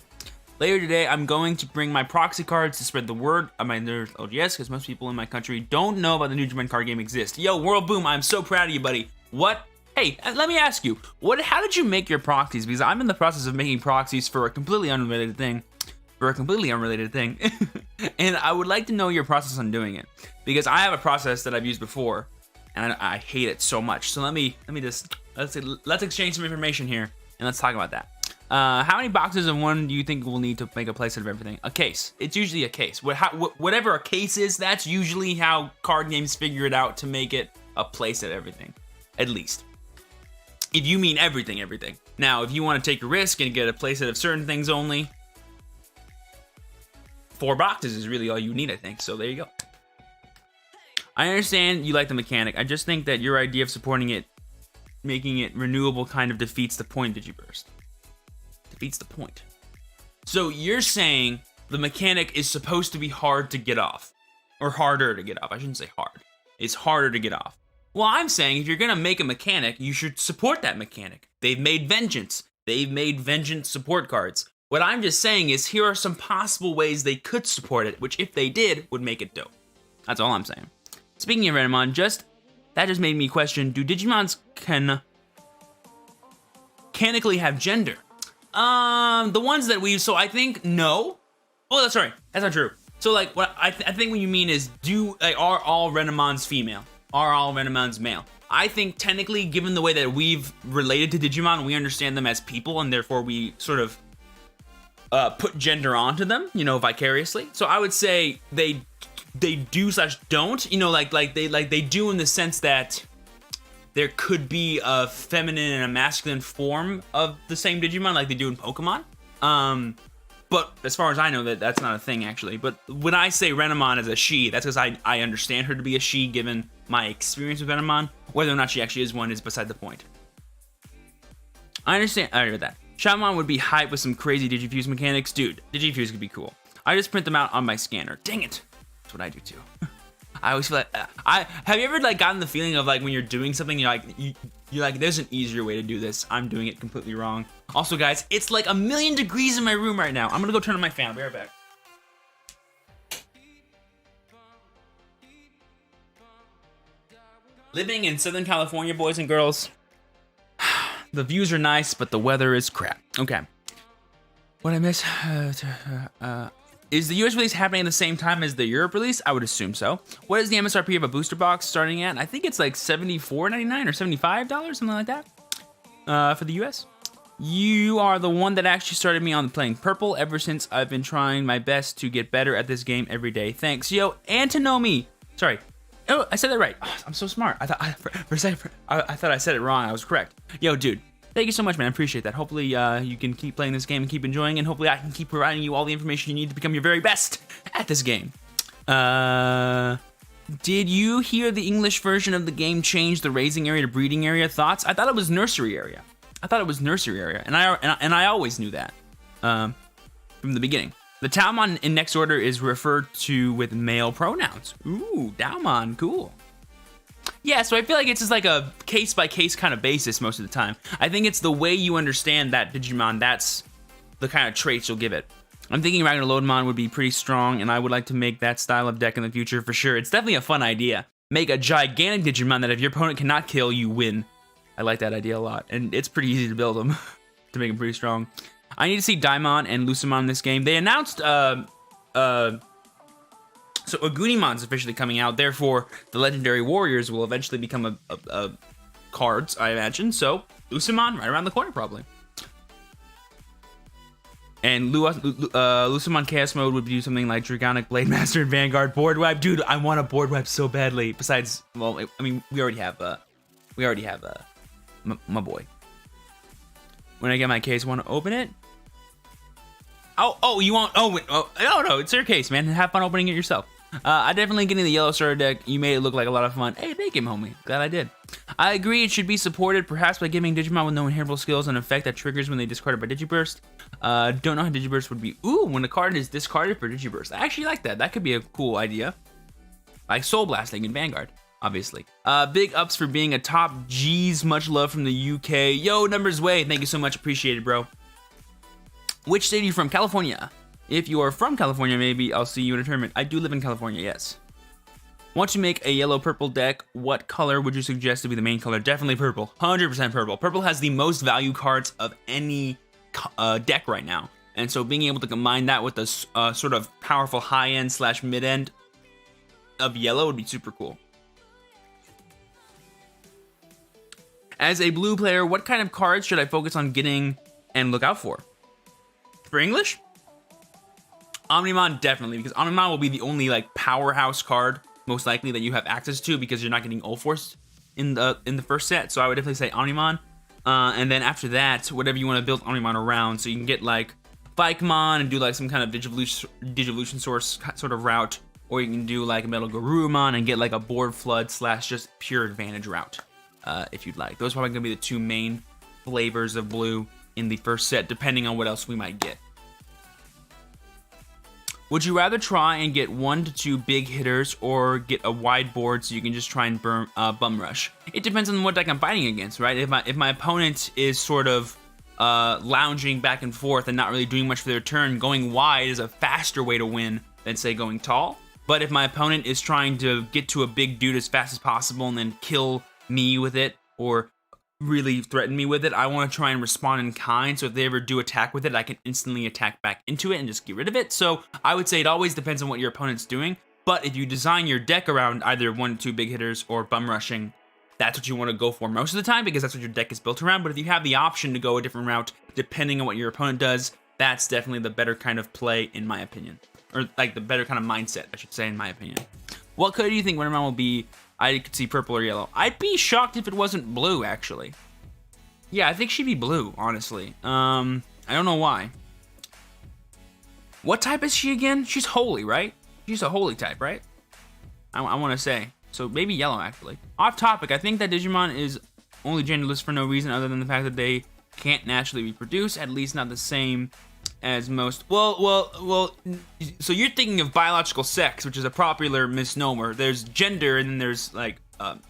Later today, I'm going to bring my proxy cards to spread the word of my nerd OGS, because most people in my country don't know about the new Digimon card game exists. Yo, World Boom, I'm so proud of you, buddy. What? Hey, let me ask you, how did you make your proxies? Because I'm in the process of making proxies for a completely unrelated thing. And I would like to know your process on doing it, because I have a process that I've used before, and I hate it so much. So let's exchange some information here, and let's talk about that. How many boxes of one do you think we'll need to make a playset of everything? A case. It's usually a case. Whatever a case is, that's usually how card games figure it out to make it a playset of everything, at least. If you mean everything. Now, if you want to take a risk and get a playset of certain things only, 4 boxes is really all you need, I think. So there you go. I understand you like the mechanic. I just think that your idea of supporting it, making it renewable, kind of defeats the point of Digiburst. Defeats the point. So you're saying the mechanic is supposed to be hard to get off. Or harder to get off. I shouldn't say hard. It's harder to get off. Well, I'm saying if you're going to make a mechanic, you should support that mechanic. They've made Vengeance. They've made Vengeance support cards. What I'm just saying is here are some possible ways they could support it, which if they did, would make it dope. That's all I'm saying. Speaking of Renamon, that just made me question, do Digimons canonically have gender? The ones that so I think no. Oh, that's sorry, that's not true. So like, what I think what you mean is, are all Renamons female? Are all Renamons male? I think technically, given the way that we've related to Digimon, we understand them as people, and therefore we sort of put gender onto them, you know, vicariously. So I would say they do/don't, you know, like they do in the sense that there could be a feminine and a masculine form of the same Digimon like they do in Pokemon. But as far as I know, that's not a thing, actually. But when I say Renamon as a she, that's because I understand her to be a she, given my experience with Renamon. Whether or not she actually is one is beside the point. I understand. I heard that. Shoutmon would be hype with some crazy Digifuse mechanics. Dude, Digifuse could be cool. I just print them out on my scanner. Dang it. That's what I do, too. I always feel like have you ever like gotten the feeling of like when you're doing something you're like there's an easier way to do this, I'm doing it completely wrong. Also guys, it's like 1,000,000 degrees in my room right now. I'm gonna go turn on my fan. I'll be right back. Living in Southern California, boys and girls, the views are nice, but the weather is crap. Okay, what I miss is the US release happening at the same time as the Europe release? I would assume so. What is the MSRP of a booster box starting at? I think it's like $74.99 or $75, something like that, for the US. You are the one that actually started me on playing Purple. Ever since, I've been trying my best to get better at this game every day. Thanks. Yo, Antinomy. Sorry. Oh, I said that right. Oh, I'm so smart. For a second, I thought I said it wrong. I was correct. Yo, dude. Thank you so much, man. I appreciate that. Hopefully, you can keep playing this game and keep enjoying it. And hopefully, I can keep providing you all the information you need to become your very best at this game. Did you hear the English version of the game change the raising area to breeding area? Thoughts? I thought it was nursery area. And I always knew that from the beginning. The Taomon in next order is referred to with male pronouns. Ooh, Daomon, cool. Yeah, so I feel like it's just like a case-by-case kind of basis most of the time. I think it's the way you understand that Digimon, that's the kind of traits you'll give it. I'm thinking ragnaloardmon would be pretty strong, and I would like to make that style of deck in the future for sure. It's definitely a fun idea. Make a gigantic Digimon that if your opponent cannot kill, you win. I like that idea a lot, and it's pretty easy to build them to make them pretty strong. I need to see Daimon and Lucamon in this game. They announced, so Agunimon's officially coming out, therefore the Legendary Warriors will eventually become a cards, I imagine. So Lucamon right around the corner probably. And Lucamon Chaos Mode would do something like Dragonic Blade Master and Vanguard board wipe. Dude, I want a board wipe so badly. Besides, well, I mean, we already have my boy. When I get my case, want to open it? Oh, you want? Oh, no, it's your case, man. Have fun opening it yourself. I definitely getting the yellow starter deck. You made it look like a lot of fun. Hey, thank you, homie. Glad I did. I agree it should be supported, perhaps by giving Digimon with no inheritable skills an effect that triggers when they discarded by Digiburst. Don't know how Digiburst would be. Ooh, when the card is discarded for Digiburst. I actually like that. That could be a cool idea. Like Soul Blasting in Vanguard, obviously. Big ups for being a top G's. Much love from the UK. Yo, Numbers Way. Thank you so much. Appreciate it, bro. Which state are you from? California. If you are from California, maybe I'll see you in a tournament. I do live in California, yes. Want to make a yellow-purple deck? What color would you suggest to be the main color? Definitely purple. 100% purple. Purple has the most value cards of any deck right now. And so being able to combine that with a sort of powerful high-end / mid-end of yellow would be super cool. As a blue player, what kind of cards should I focus on getting and look out for? For English? Omnimon, definitely, because Omnimon will be the only like powerhouse card most likely that you have access to because you're not getting Ulforce in the first set. So I would definitely say Omnimon, and then after that, whatever you want to build Omnimon around. So you can get like Bikemon and do like some kind of Digivolution source sort of route, or you can do like a Metal Garurumon and get like a board flood / just pure advantage route if you'd like. Those are probably gonna be the two main flavors of blue in the first set, depending on what else we might get. Would you rather try and get 1 to 2 big hitters or get a wide board so you can just try and bum rush? It depends on what deck I'm fighting against, right? If my opponent is sort of lounging back and forth and not really doing much for their turn, going wide is a faster way to win than, say, going tall. But if my opponent is trying to get to a big dude as fast as possible and then kill me with it or really threaten me with it, I want to try and respond in kind, so if they ever do attack with it, I can instantly attack back into it and just get rid of it. So I would say it always depends on what your opponent's doing, but if you design your deck around either 1 to 2 big hitters or bum rushing, that's what you want to go for most of the time because that's what your deck is built around. But if you have the option to go a different route depending on what your opponent does, that's definitely the better kind of play in my opinion, or like the better kind of mindset, I should say, in my opinion. What color do you think Wintermon will be? I could see purple or yellow. I'd be shocked if it wasn't blue, actually. Yeah, I think she'd be blue, honestly. I don't know why. What type is she again? She's holy, right? She's a holy type, right? I want to say. So maybe yellow, actually. Off topic, I think that Digimon is only genderless for no reason other than the fact that they can't naturally reproduce, at least not the same as most. Well, so you're thinking of biological sex, which is a popular misnomer. There's gender and then there's like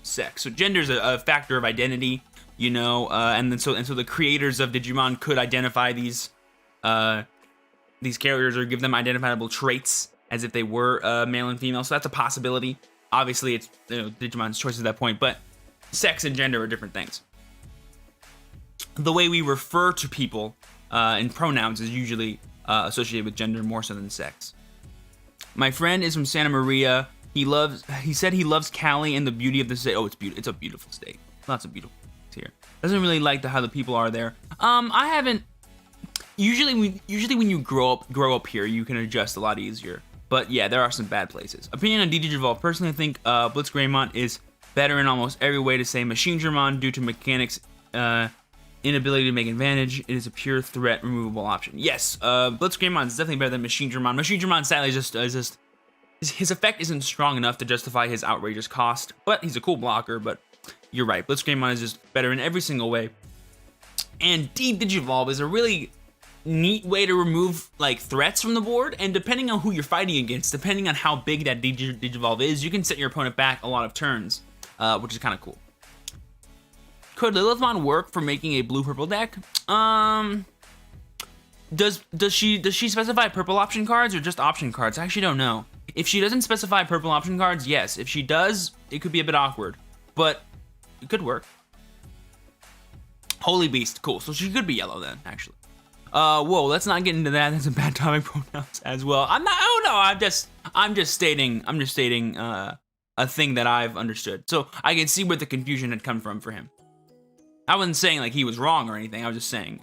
sex. So gender is a factor of identity, you know, and so the creators of Digimon could identify these characters or give them identifiable traits as if they were male and female. So that's a possibility. Obviously, it's Digimon's choice at that point, but sex and gender are different things. The way we refer to people in pronouns is usually associated with gender more so than sex. My friend is from Santa Maria. He said he loves Cali and the beauty of the state. Oh, it's a beautiful state. Lots of beautiful things here. Doesn't really like how the people are there. I haven't. Usually when you grow up here, you can adjust a lot easier. But yeah, there are some bad places. Opinion on Digivolve. Personally, I think Blitzgraymon is better in almost every way to say Machine Dramon due to mechanics inability to make advantage. It is a pure threat removable option. Yes, Blitzgraymon is definitely better than Machine Dramon. Machine Dramon sadly is just his effect isn't strong enough to justify his outrageous cost, but he's a cool blocker. But you're right, Blitzgraymon is just better in every single way. And Digivolve is a really neat way to remove like threats from the board, and depending on who you're fighting against, depending on how big that Digivolve is, you can set your opponent back a lot of turns. which is kind of cool. Could Lilithmon work for making a blue-purple deck? Does she specify purple option cards or just option cards? I actually don't know. If she doesn't specify purple option cards, yes. If she does, it could be a bit awkward, but it could work. Holy Beast, cool. So she could be yellow then, actually. Whoa, let's not get into that. That's a bad topic pronouns as well. I'm not. Oh no, I'm just stating a thing that I've understood. So I can see where the confusion had come from for him. I wasn't saying like he was wrong or anything. I was just saying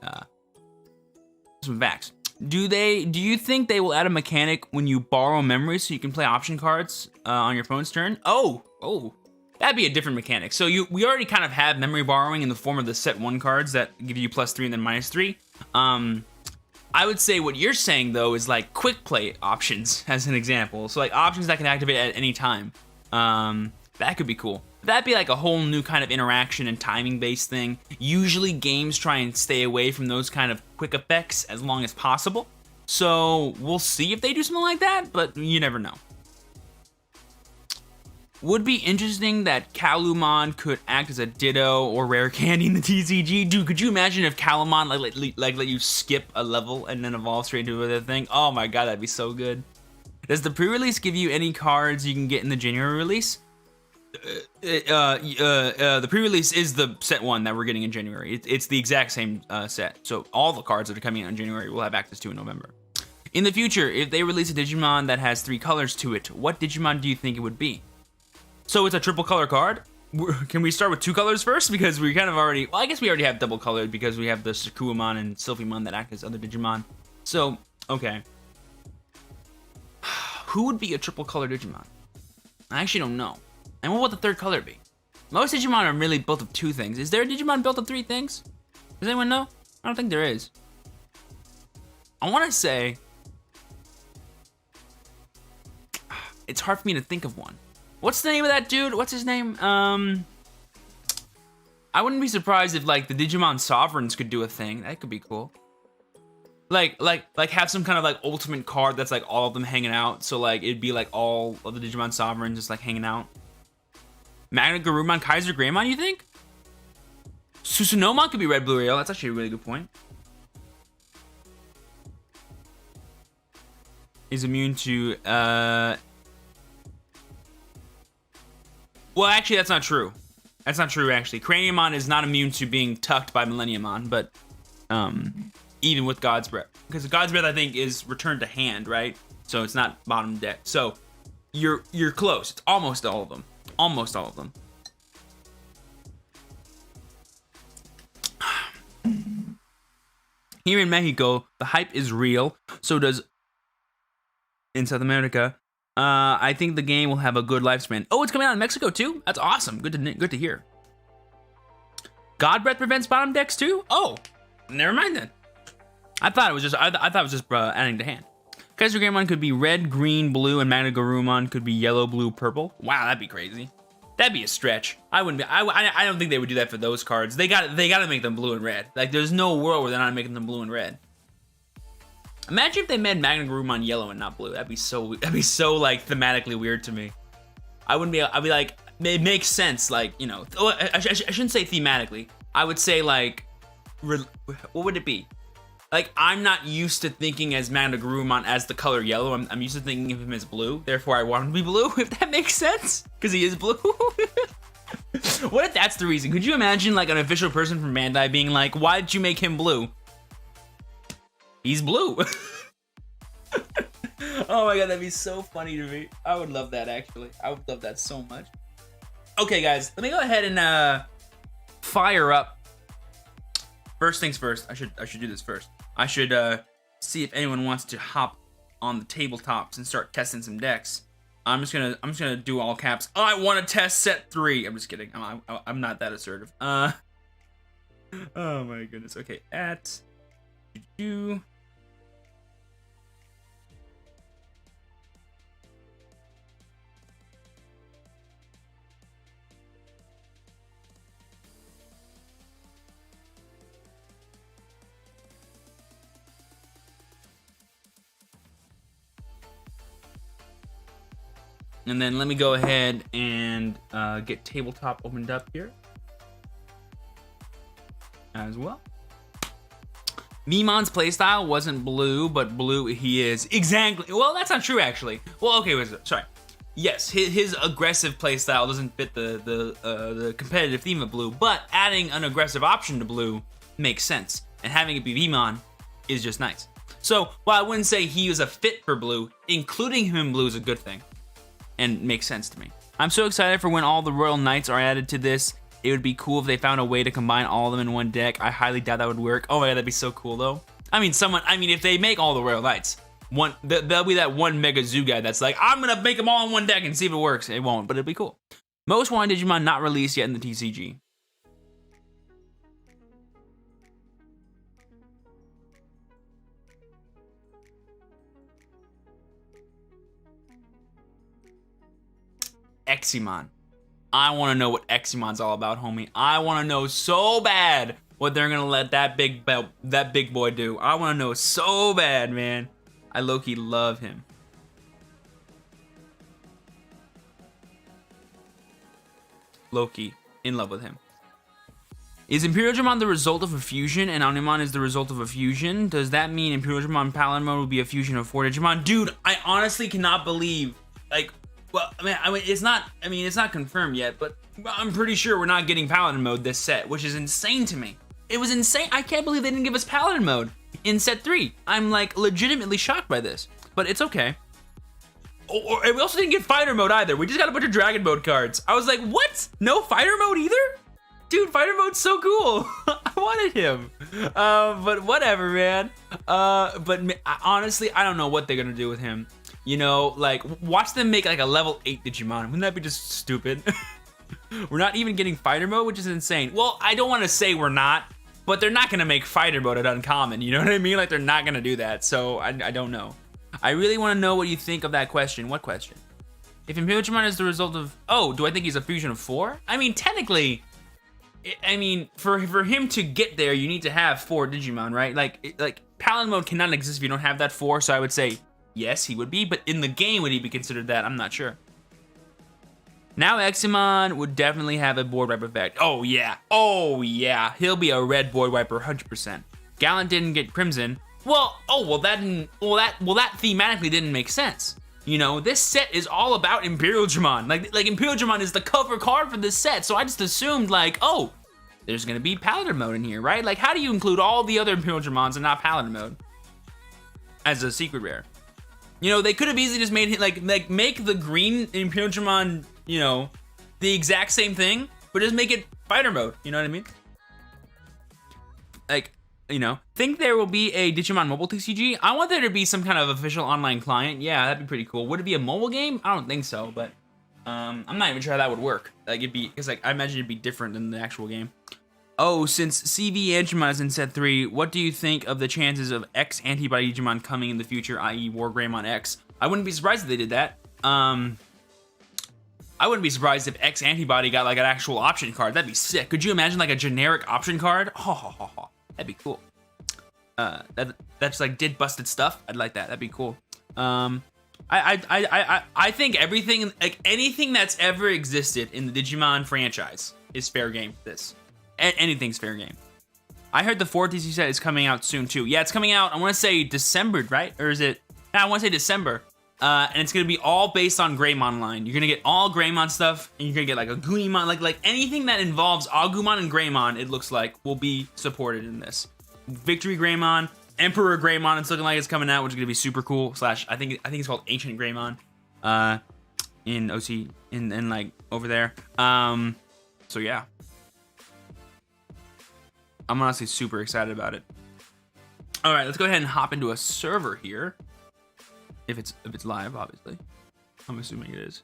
some facts. Do you think they will add a mechanic when you borrow memories so you can play option cards on your opponent's turn? Oh, that'd be a different mechanic. So we already kind of have memory borrowing in the form of the set 1 cards that give you +3 and then -3. I would say what you're saying though is like quick play options as an example. So like options that can activate at any time. That could be cool. That'd be like a whole new kind of interaction and timing based thing. Usually games try and stay away from those kind of quick effects as long as possible. So we'll see if they do something like that, but you never know. Would be interesting that Calumon could act as a Ditto or Rare Candy in the TCG. Dude, could you imagine if Calumon let you skip a level and then evolve straight into the thing? Oh my god, that'd be so good. Does the pre-release give you any cards you can get in the January release? The pre-release is the set 1 that we're getting in January. It's the exact same set. So all the cards that are coming out in January we'll have access to in November. In the future, if they release a Digimon that has 3 colors to it, what Digimon do you think it would be? So it's a triple color card. Can we start with 2 colors first? Because we kind of already, well, I guess we already have double colored because we have the Sakuamon and Sylphimon that act as other Digimon. So, okay. Who would be a triple color Digimon? I actually don't know. And what would the 3rd color be? Most Digimon are really built of 2 things. Is there a Digimon built of 3 things? Does anyone know? I don't think there is. I want to say, it's hard for me to think of one. What's the name of that dude? What's his name? I wouldn't be surprised if like the Digimon Sovereigns could do a thing. That could be cool. Like have some kind of like ultimate card that's like all of them hanging out. So like it'd be like all of the Digimon Sovereigns just like hanging out. Magna Garumon, Kaiser Greymon, you think? Susanoo could be red, blue, or yellow. That's actually a really good point. Is immune to well, actually, that's not true. That's not true, actually. Craniumon is not immune to being tucked by Millenniumon, but even with God's Breath. Because God's Breath, I think, is returned to hand, right? So it's not bottom deck. So you're close. It's almost all of them. Almost all of them. Here in Mexico, the hype is real. So does in South America. I think the game will have a good lifespan. Oh, it's coming out in Mexico too? That's awesome. Good to hear. God Breath prevents bottom decks too? Oh, never mind then. I thought it was just adding to hand. Kaiser Greymon could be red, green, blue, and Magna Garumon could be yellow, blue, purple. Wow, that'd be crazy. That'd be a stretch. I wouldn't be. I don't think they would do that for those cards. They got to make them blue and red. Like there's no world where they're not making them blue and red. Imagine if they made Magna Garumon yellow and not blue. That'd be so like thematically weird to me. I'd be like, it makes sense. Like, you know, I shouldn't say thematically. I would say like, what would it be? Like, I'm not used to thinking as Magna Garumon as the color yellow. I'm used to thinking of him as blue. Therefore, I want him to be blue, if that makes sense. Because he is blue. What if that's the reason? Could you imagine like an official person from Bandai being like, why did you make him blue? He's blue. Oh my god, that'd be so funny to me. I would love that, actually. I would love that so much. Okay, guys, let me go ahead and fire up. First things first. I should do this first. I should see if anyone wants to hop on the tabletops and start testing some decks. I'm just gonna do all caps. I want to test set 3. I'm just kidding. I'm not that assertive. Oh my goodness. Okay, And then let me go ahead and get tabletop opened up here as well. Mimon's playstyle wasn't blue, but blue he is. Exactly. Well, that's not true, actually. Well, okay, sorry. Yes, his aggressive playstyle doesn't fit the competitive theme of blue, but adding an aggressive option to blue makes sense, and having it be Mimon is just nice. So, while I wouldn't say he was a fit for blue, including him in blue is a good thing, and makes sense to me. I'm so excited for when all the Royal Knights are added to this. It would be cool if they found a way to combine all of them in one deck. I highly doubt that would work. Oh my god, that'd be so cool though. I mean, if they make all the Royal Knights, there'll be that one Mega Zoo guy that's like, I'm gonna make them all in one deck and see if it works. It won't, but it'll be cool. Most wanted Digimon not released yet in the TCG. Eximon. I want to know what Eximon's all about, homie. I want to know so bad what they're gonna let that big boy do. I want to know so bad, man. I low-key love him. Low-key in love with him. Is Imperial Digimon the result of a fusion and Omnimon is the result of a fusion? Does that mean Imperial Digimon Paladin mode will be a fusion of 4 Digimon? Dude, I honestly cannot believe, like, well, I mean, it's not confirmed yet, but I'm pretty sure we're not getting Paladin mode this set, which is insane to me. It was insane. I can't believe they didn't give us Paladin mode in set 3. I'm like legitimately shocked by this, but it's okay. And we also didn't get fighter mode either. We just got a bunch of dragon mode cards. I was like, what? No fighter mode either? Dude, fighter mode's so cool. I wanted him. But whatever, man. Honestly, I don't know what they're gonna do with him. You know, like, watch them make like a level 8 Digimon. Wouldn't that be just stupid? We're not even getting fighter mode, which is insane. Well, I don't want to say we're not, but they're not gonna make fighter mode at uncommon. You know what I mean? Like, they're not gonna do that. So I don't know. I really want to know what you think of that question. What question? If Imperial Digimon is the result of, oh, do I think he's a fusion of 4? I mean, technically, for him to get there, you need to have 4 Digimon, right? Like Paladin mode cannot exist if you don't have that 4. So I would say yes, he would be. But in the game, would he be considered that? I'm not sure. Now Eximon would definitely have a board wipe effect. Oh yeah, oh yeah, he'll be a red board wiper, 100%. Gallant didn't get Crimson. Well, that thematically didn't make sense. You know, this set is all about Imperial Digimon. Like Imperial Digimon is the cover card for this set, so I just assumed like, oh, there's gonna be Paladin mode in here, right? Like, how do you include all the other Imperial Digimons and not Paladin mode as a secret rare? You know, they could have easily just made it like make the green Imperial Digimon, you know, the exact same thing, but just make it fighter mode. You know what I mean? Like, you know, think there will be a Digimon mobile TCG? I want there to be some kind of official online client. Yeah, that'd be pretty cool. Would it be a mobile game? I don't think so, but I'm not even sure how that would work. Like, it'd be, because like I imagine it'd be different than the actual game. Oh, since CV Digimon is in set 3, what do you think of the chances of X antibody Digimon coming in the future, i.e. Wargreymon X? I wouldn't be surprised if they did that. I wouldn't be surprised if X antibody got like an actual option card. That'd be sick. Could you imagine like a generic option card? Oh, that'd be cool. That's like did busted stuff. I'd like that. That'd be cool. I think everything, like anything that's ever existed in the Digimon franchise is fair game for this. Anything's fair game. I heard the 4th TCG set is coming out soon too. Yeah, it's coming out, I want to say December, right? Or is it? Nah, I want to say December. And it's going to be all based on Greymon line. You're going to get all Greymon stuff, and you're going to get like a Goonimon, like anything that involves Agumon and Greymon, it looks like, will be supported in this. Victory Greymon, Emperor Greymon, it's looking like it's coming out, which is going to be super cool. Slash, I think it's called Ancient Greymon. In OC, in like over there. So yeah. I'm honestly super excited about it. All right, let's go ahead and hop into a server here. If it's live, obviously. I'm assuming it is.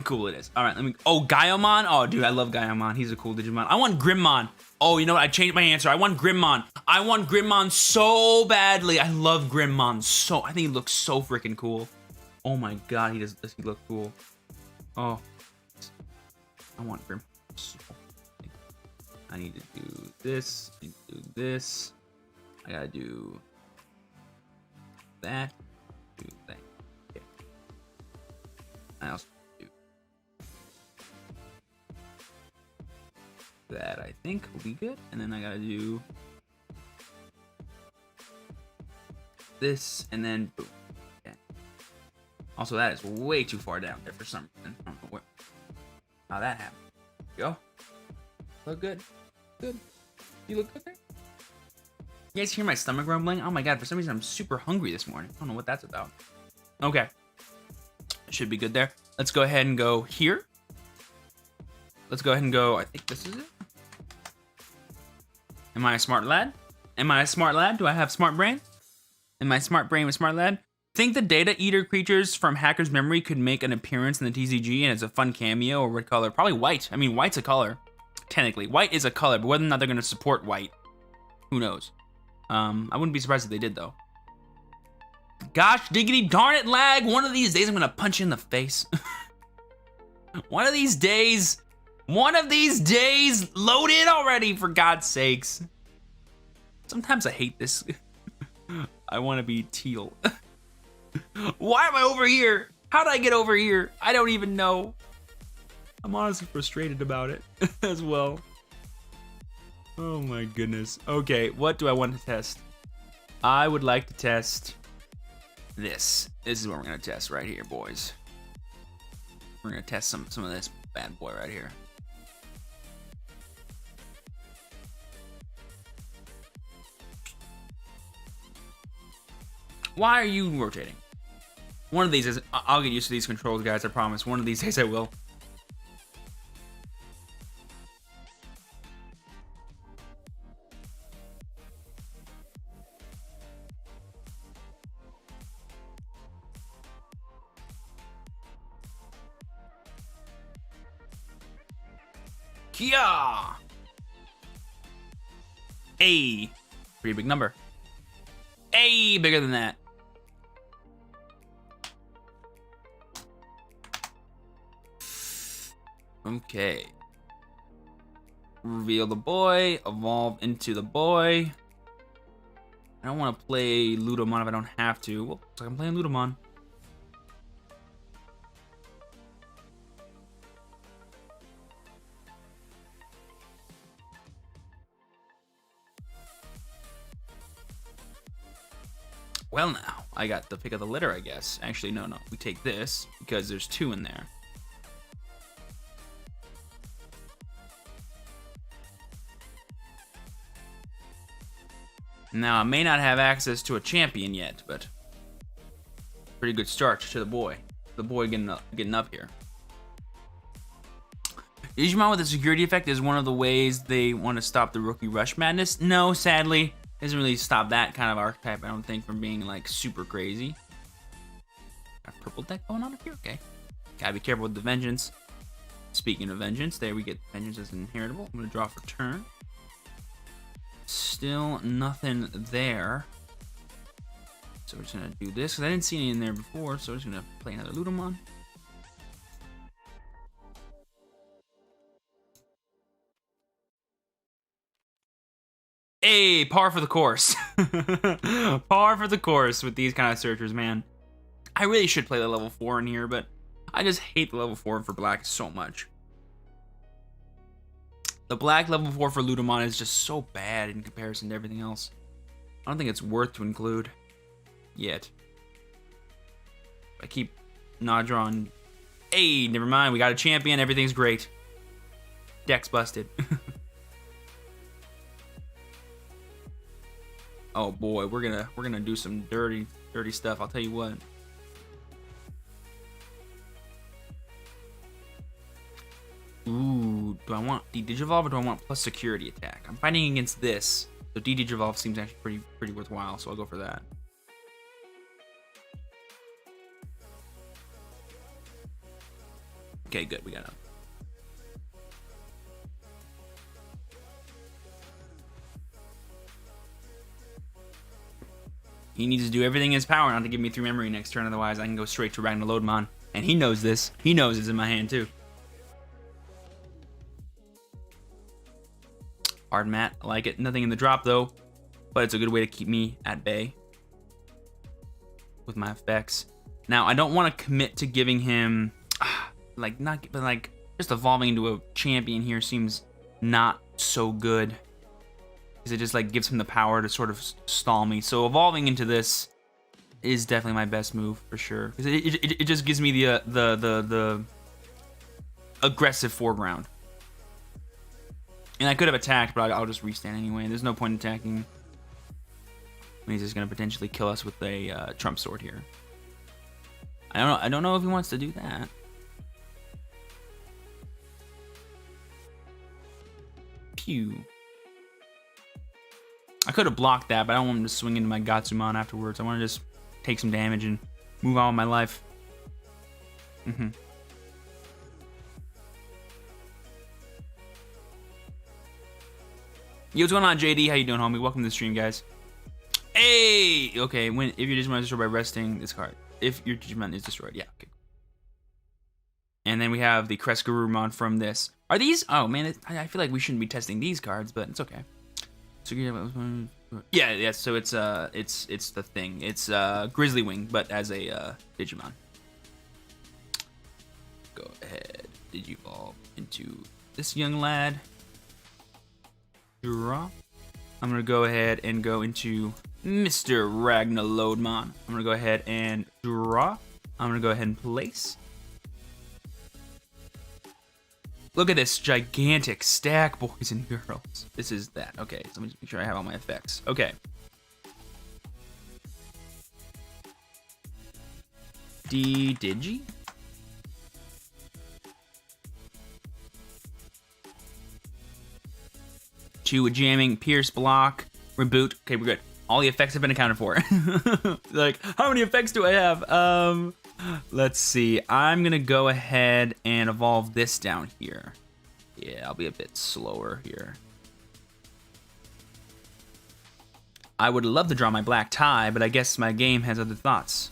Cool it is. All right, let me. Oh, Gaiomon. Oh, dude, I love Gaiomon. He's a cool Digimon. I want Grimmon. Oh, you know what? I changed my answer. I want Grimmon. I want Grimmon so badly. I love Grimmon so. I think he looks so freaking cool. Oh my god, does he look cool? Oh, I want Grimmon. I need to do this. I need to do this. I gotta do that. Do that. Okay. I also do that. I think will be good. And then I gotta do this, and then boom. Okay. Also, that is way too far down there for some reason. I don't know how that happened. There you go. Look good. Good. You look good there? You guys hear my stomach rumbling? Oh my god, for some reason I'm super hungry this morning. I don't know what that's about. Okay. Should be good there. Let's go ahead and go here. Let's go ahead and go, I think this is it. Am I a smart lad? Am I a smart lad? Do I have smart brain? Am I smart brain with smart lad? Think the data eater creatures from Hacker's Memory could make an appearance in the TCG and it's a fun cameo, or what color? Probably white. I mean, white's a color. Technically. White is a color, but whether or not they're going to support white, who knows? I wouldn't be surprised if they did, though. Gosh, diggity darn it, lag. One of these days I'm going to punch you in the face. One of these days, load in already, for God's sakes. Sometimes I hate this. I want to be teal. Why am I over here? How did I get over here? I don't even know. I'm honestly frustrated about it as well. Oh my goodness. Okay, what do I want to test? I would like to test this. This is what we're gonna test right here, boys. We're gonna test some of this bad boy right here. Why are you rotating? One of these days, I'll get used to these controls, guys, I promise. One of these days I will. Yeah. A pretty big number. A bigger than that. Okay. Reveal the boy. Evolve into the boy. I don't want to play Ludomon if I don't have to. Well, looks like I'm playing Ludomon. Well, now, I got the pick of the litter, I guess. Actually, no. We take this, because there's 2 in there. Now, I may not have access to a champion yet, but pretty good start to the boy. The boy getting up here. Digimon with a security effect is one of the ways they want to stop the rookie rush madness. No, sadly. Doesn't really stop that kind of archetype, I don't think, from being, like, super crazy. Got a purple deck going on up here? Okay. Gotta be careful with the Vengeance. Speaking of Vengeance, there we get Vengeance as inheritable. I'm gonna draw for turn. Still nothing there. So we're just gonna do this, because I didn't see any in there before, so we're just gonna play another Ludomon. Hey, par for the course. Par for the course with these kind of searchers, man. I really should play the level 4 in here, but I just hate the level 4 for black so much. The black level 4 for Ludomon is just so bad in comparison to everything else. I don't think it's worth to include yet. I keep not drawing. Hey, never mind. We got a champion. Everything's great. Deck's busted. Oh boy, we're gonna do some dirty stuff. I'll tell you what. Ooh, do I want D-Digivolve or do I want plus security attack? I'm fighting against this, so D-Digivolve seems actually pretty worthwhile, so I'll go for that. Okay, good, we got it. He needs to do everything in his power not to give me 3 memory next turn, otherwise I can go straight to ragnaloardmon. And he knows this. He knows it's in my hand too. Hard mat, I like it. Nothing in the drop though, but it's a good way to keep me at bay. with my effects. Now, I don't want to commit to giving him, just evolving into a champion here seems not so good. Because it just, like, gives him the power to sort of stall me. So evolving into this is definitely my best move, for sure. Because it just gives me the aggressive foreground. And I could have attacked, but I'll just restand anyway. There's no point in attacking. He's just gonna potentially kill us with a Trump sword here. I don't know if he wants to do that. Pew. I could have blocked that, but I don't want him to swing into my Gatsumon afterwards. I want to just take some damage and move on with my life. Yo, what's going on, JD? How you doing, homie? Welcome to the stream, guys. Hey! Okay, if your Digimon is destroyed by resting this card. If your Digimon is destroyed, yeah, okay. And then we have the Gargamon from this. Are these? Oh, man, I feel like we shouldn't be testing these cards, but it's okay. So yeah, so it's the thing. It's Grizzly Wing, but as a Digimon. Go ahead, Digivolve into this young lad. Draw. I'm gonna go ahead and go into Mr. Ragnaloardmon. I'm gonna go ahead and draw. I'm gonna go ahead and place. Look at this gigantic stack, boys and girls. This is that. Okay, so let me just make sure I have all my effects. Okay. Digi. To a jamming, pierce, block, reboot. Okay, we're good. All the effects have been accounted for. Like, how many effects do I have? Let's see. I'm gonna go ahead and evolve this down here. Yeah, I'll be a bit slower here. I would love to draw my black tie, but I guess my game has other thoughts.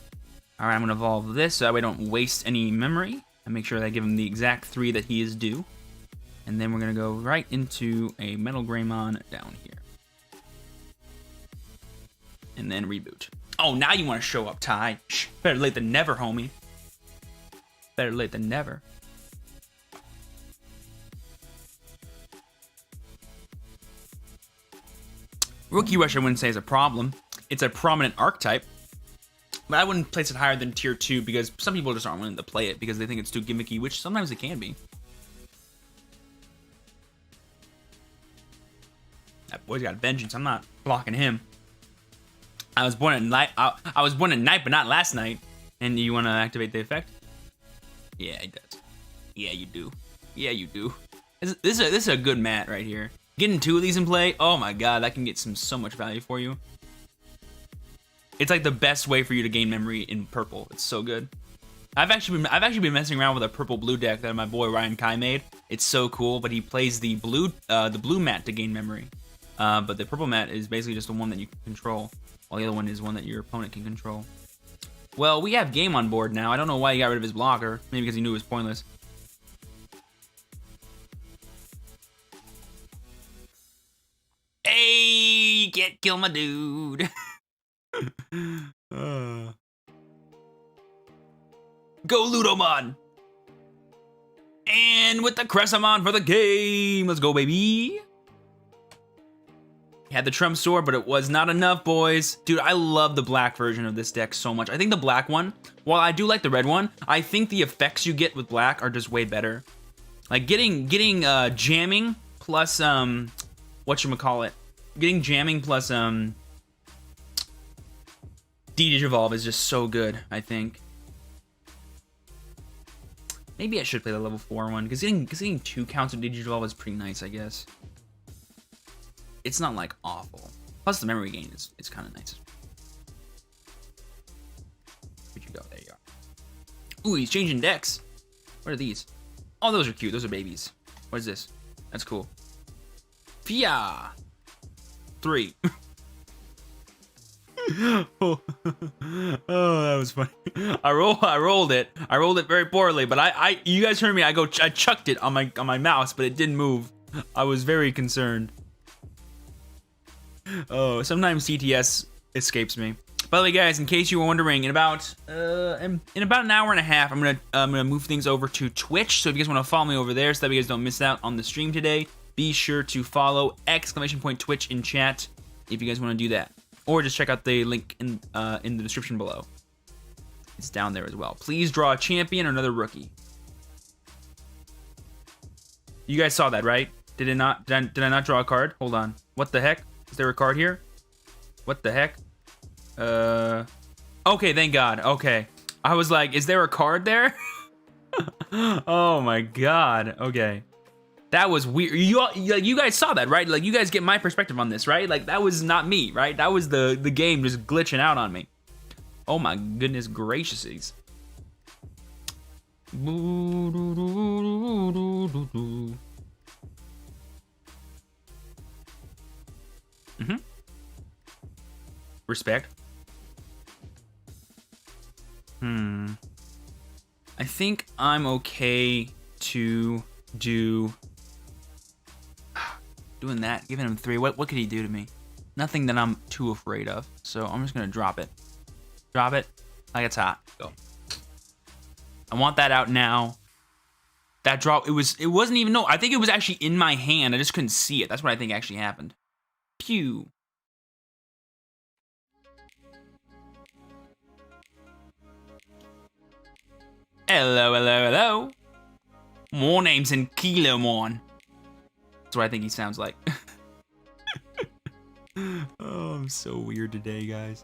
All right, I'm gonna evolve this so that way I don't waste any memory. And make sure that I give him the exact 3 that he is due. And then we're gonna go right into a Metal Greymon down here. And then reboot. Oh, now you want to show up, Ty. Shh, better late than never, homie. Better late than never. Rookie Rush I wouldn't say is a problem. It's a prominent archetype. But I wouldn't place it higher than tier 2 because some people just aren't willing to play it because they think it's too gimmicky, which sometimes it can be. That boy's got vengeance. I'm not blocking him. I was born at night. I was born at night, but not last night. And you want to activate the effect? Yeah, it does. Yeah, you do. Yeah, you do. This is a good mat right here. Getting 2 of these in play. Oh my god, that can get so much value for you. It's like the best way for you to gain memory in purple. It's so good. I've actually been messing around with a purple-blue deck that my boy Ryan Kai made. It's so cool, but he plays the blue mat to gain memory. But the purple mat is basically just the one that you can control. While the other one is one that your opponent can control. Well, we have Game on board now. I don't know why he got rid of his blocker. Maybe because he knew it was pointless. Hey, you can't kill my dude. Go Ludomon. And with the Cressamon for the game. Let's go, baby. Had the Trump sword, but it was not enough, boys. Dude, I love the black version of this deck so much. I think the black one, while I do like the red one, I think the effects you get with black are just way better. Like getting jamming plus whatchamacallit. Getting jamming plus Digivolve is just so good, I think. Maybe I should play the level 4 one, because getting 2 counts of Digivolve is pretty nice, I guess. It's not like awful. Plus the memory gain is kind of nice. Where'd you go? There you are. Ooh, he's changing decks. What are these? Oh, those are cute. Those are babies. What is this? That's cool. Fia 3. Oh, that was funny. I rolled it. I rolled it very poorly, but you guys heard me. I chucked it on my mouse, but it didn't move. I was very concerned. Oh, sometimes CTS escapes me. By the way, guys, in case you were wondering, in about an hour and a half, I'm gonna move things over to Twitch. So if you guys want to follow me over there, so that you guys don't miss out on the stream today, be sure to follow !Twitch in chat if you guys want to do that, or just check out the link in the description below. It's down there as well. Please draw a champion or another rookie. You guys saw that, right? Did it not? Did I not draw a card? Hold on. What the heck? Is there a card here? What the heck? Okay, thank God. Okay. I was like, is there a card there? Oh my God. Okay. That was weird. You guys saw that, right? Like, you guys get my perspective on this, right? Like, that was not me, right? That was the game just glitching out on me. Oh my goodness gracious. Respect. I think I'm okay to doing that, giving him 3. What could he do to me? Nothing that I'm too afraid of. So I'm just gonna drop it. Drop it like it's hot. Go. I want that out now. That drop, it wasn't even, no, I think it was actually in my hand. I just couldn't see it. That's what I think actually happened. Pew. Hello. More names than Kilomon. That's what I think he sounds like. Oh, I'm so weird today, guys.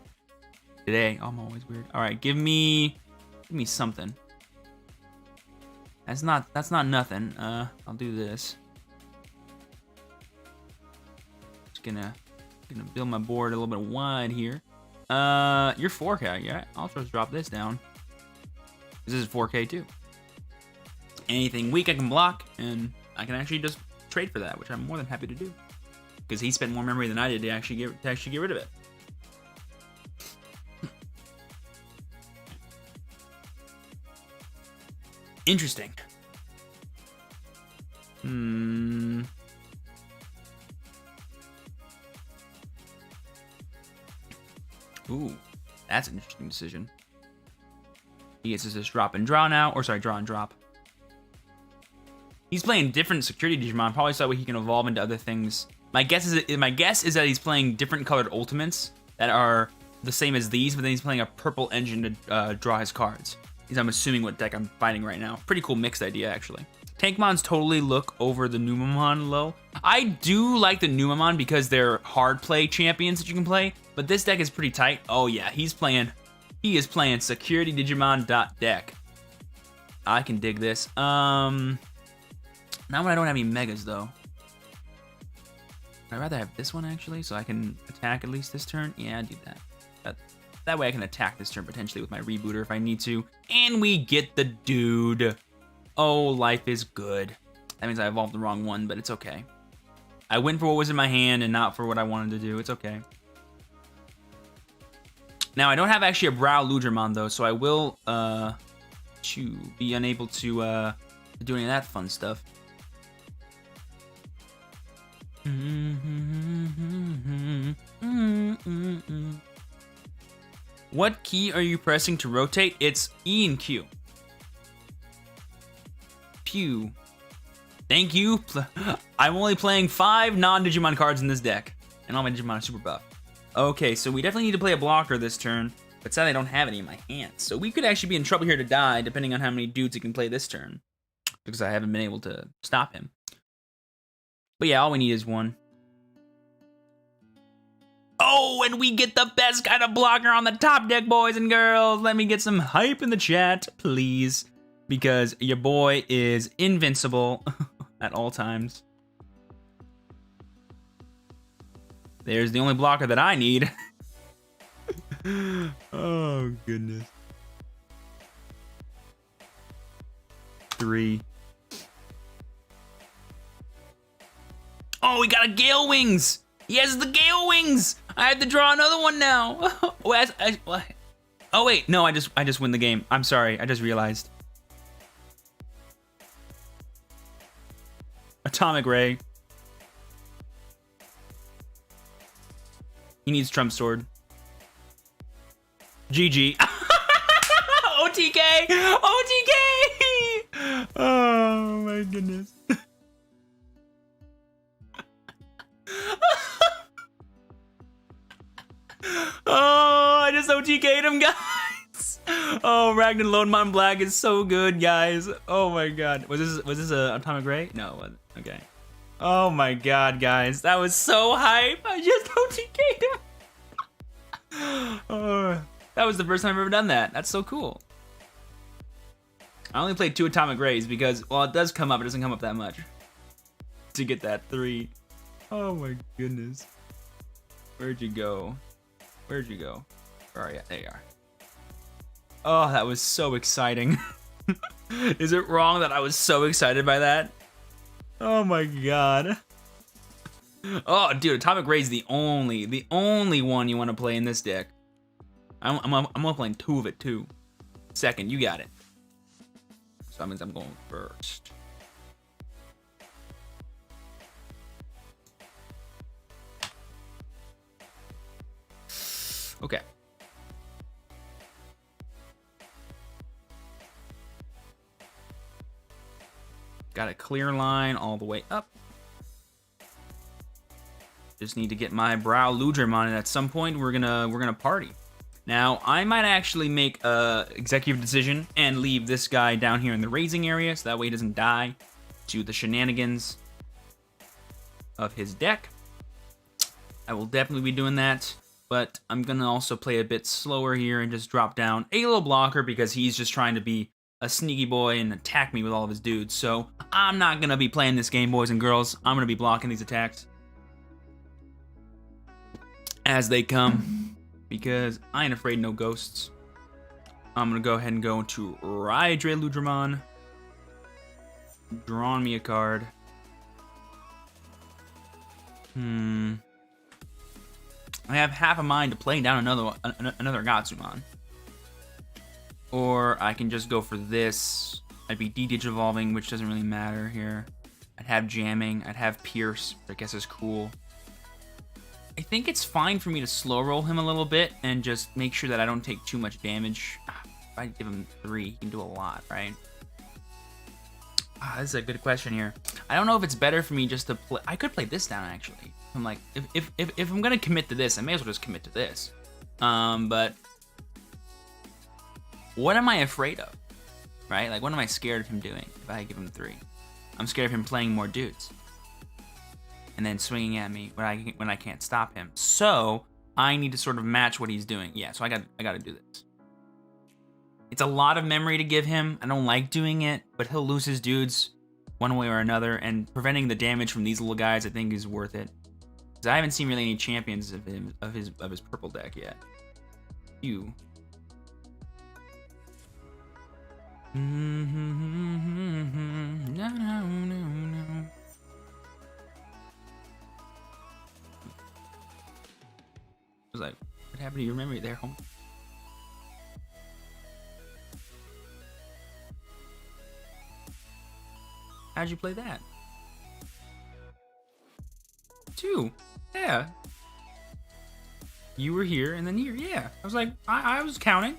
Today, I'm always weird. All right, give me something. That's not nothing. I'll do this. Just gonna build my board a little bit wide here. You're 4K, yeah. I'll just drop this down. This is 4K too. Anything weak I can block, and I can actually just trade for that, which I'm more than happy to do. Because he spent more memory than I did to actually get rid of it. Interesting. Ooh, that's an interesting decision. He gets to just drop and draw now, or sorry, draw and drop. He's playing different security Digimon, probably so that way he can evolve into other things. My guess is that he's playing different colored ultimates that are the same as these, but then he's playing a purple engine to draw his cards. I'm assuming what deck I'm fighting right now. Pretty cool mixed idea, actually. Tankmons totally look over the Numamon low. I do like the Numamon because they're hard play champions that you can play, but this deck is pretty tight. Oh yeah, he is playing Security Digimon deck. I can dig this. Not when I don't have any megas though. I'd rather have this one actually, so I can attack at least this turn. Yeah, I'd do that. That way I can attack this turn potentially with my rebooter if I need to. And we get the dude. Oh, life is good. That means I evolved the wrong one, but it's okay. I went for what was in my hand and not for what I wanted to do. It's okay. Now, I don't have actually a Brow Ludramon, though, so I will be unable to do any of that fun stuff. What key are you pressing to rotate? It's E and Q. Pew. Thank you. I'm only playing 5 non-Digimon cards in this deck, and all my Digimon are super buff. Okay, so we definitely need to play a blocker this turn, but sadly I don't have any in my hands. So we could actually be in trouble here to die, depending on how many dudes he can play this turn, because I haven't been able to stop him. But yeah, all we need is one. Oh, and we get the best kind of blocker on the top deck, boys and girls. Let me get some hype in the chat, please, because your boy is invincible at all times. There's the only blocker that I need. Oh, goodness. 3. Oh, we got a Gale Wings. He has the Gale Wings. I have to draw another one now. Oh, wait. No, I just win the game. I'm sorry. I just realized. Atomic Ray. He needs Trump Sword. GG. OTK! OTK! Oh my goodness. Oh, I just OTK'd him, guys. Oh, ragnaloardmon Black is so good, guys. Oh my god. Was this a Atomic Ray? No, it wasn't. Okay. Oh my god, guys. That was so hype. I just OTK'd him. Oh, that was the first time I've ever done that. That's so cool. I only played 2 Atomic Rays because, well, it does come up. It doesn't come up that much to get that 3. Oh my goodness. Where'd you go? Where'd you go? Where are you? There you are. Oh, that was so exciting. Is it wrong that I was so excited by that? Oh my god. Oh, dude, Atomic Ray's the only one you want to play in this deck. I'm playing 2 of it too. Second, you got it. So that means I'm going first. Okay. Got a clear line all the way up. Just need to get my ragnaloardmon, and at some point we're gonna party. Now I might actually make a executive decision and leave this guy down here in the raising area, so that way he doesn't die to the shenanigans of his deck. I will definitely be doing that, but I'm gonna also play a bit slower here and just drop down a little blocker because he's just trying to be a sneaky boy and attack me with all of his dudes. So I'm not gonna be playing this game, boys and girls. I'm gonna be blocking these attacks as they come because I ain't afraid no ghosts. I'm gonna go ahead and go into ragnaloardmon. Drawing me a card. I have half a mind to play down another Gatsumon. Or I can just go for this. I'd be Digivolving, which doesn't really matter here. I'd have Jamming. I'd have Pierce, which I guess is cool. I think it's fine for me to slow roll him a little bit and just make sure that I don't take too much damage. If I give him 3, he can do a lot, right? This is a good question here. I don't know if it's better for me just to play. I could play this down, actually. I'm like, if I'm gonna commit to this, I may as well just commit to this. But what am I afraid of, right? Like, what am I scared of him doing if I give him 3? I'm scared of him playing more dudes and then swinging at me when I can't stop him. So I need to sort of match what he's doing. Yeah, so I got to do this. It's a lot of memory to give him. I don't like doing it, but he'll lose his dudes one way or another, and preventing the damage from these little guys I think is worth it. Because I haven't seen really any champions of his purple deck yet. You. No. I was like, what happened to your memory there, home? How'd you play that? 2. Yeah. You were here and then here. Yeah. I was like, I was counting.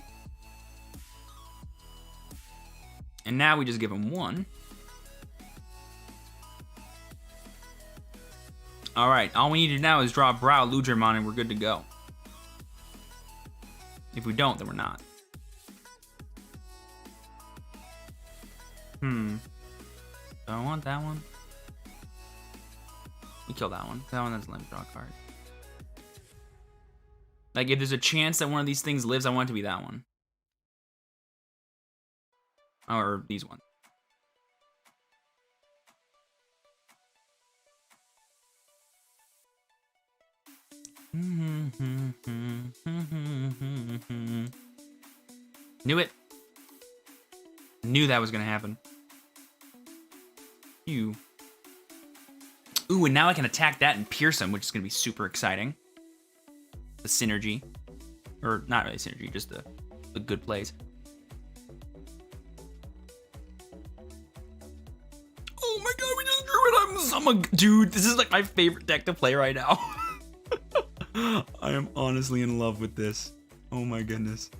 And now we just give him 1. All right. All we need to do now is draw ragnaloardmon and we're good to go. If we don't, then we're not. Don't want that one. We kill that one. That one doesn't let me draw a card. Like, if there's a chance that one of these things lives, I want it to be that one. Or these ones. Knew it. Knew that was gonna happen. You. Ooh, and now I can attack that and pierce him, which is gonna be super exciting. The synergy. Or not really synergy, just the good plays. Oh my god, we just drew it! I'm a dude, this is like my favorite deck to play right now. I am honestly in love with this. Oh my goodness.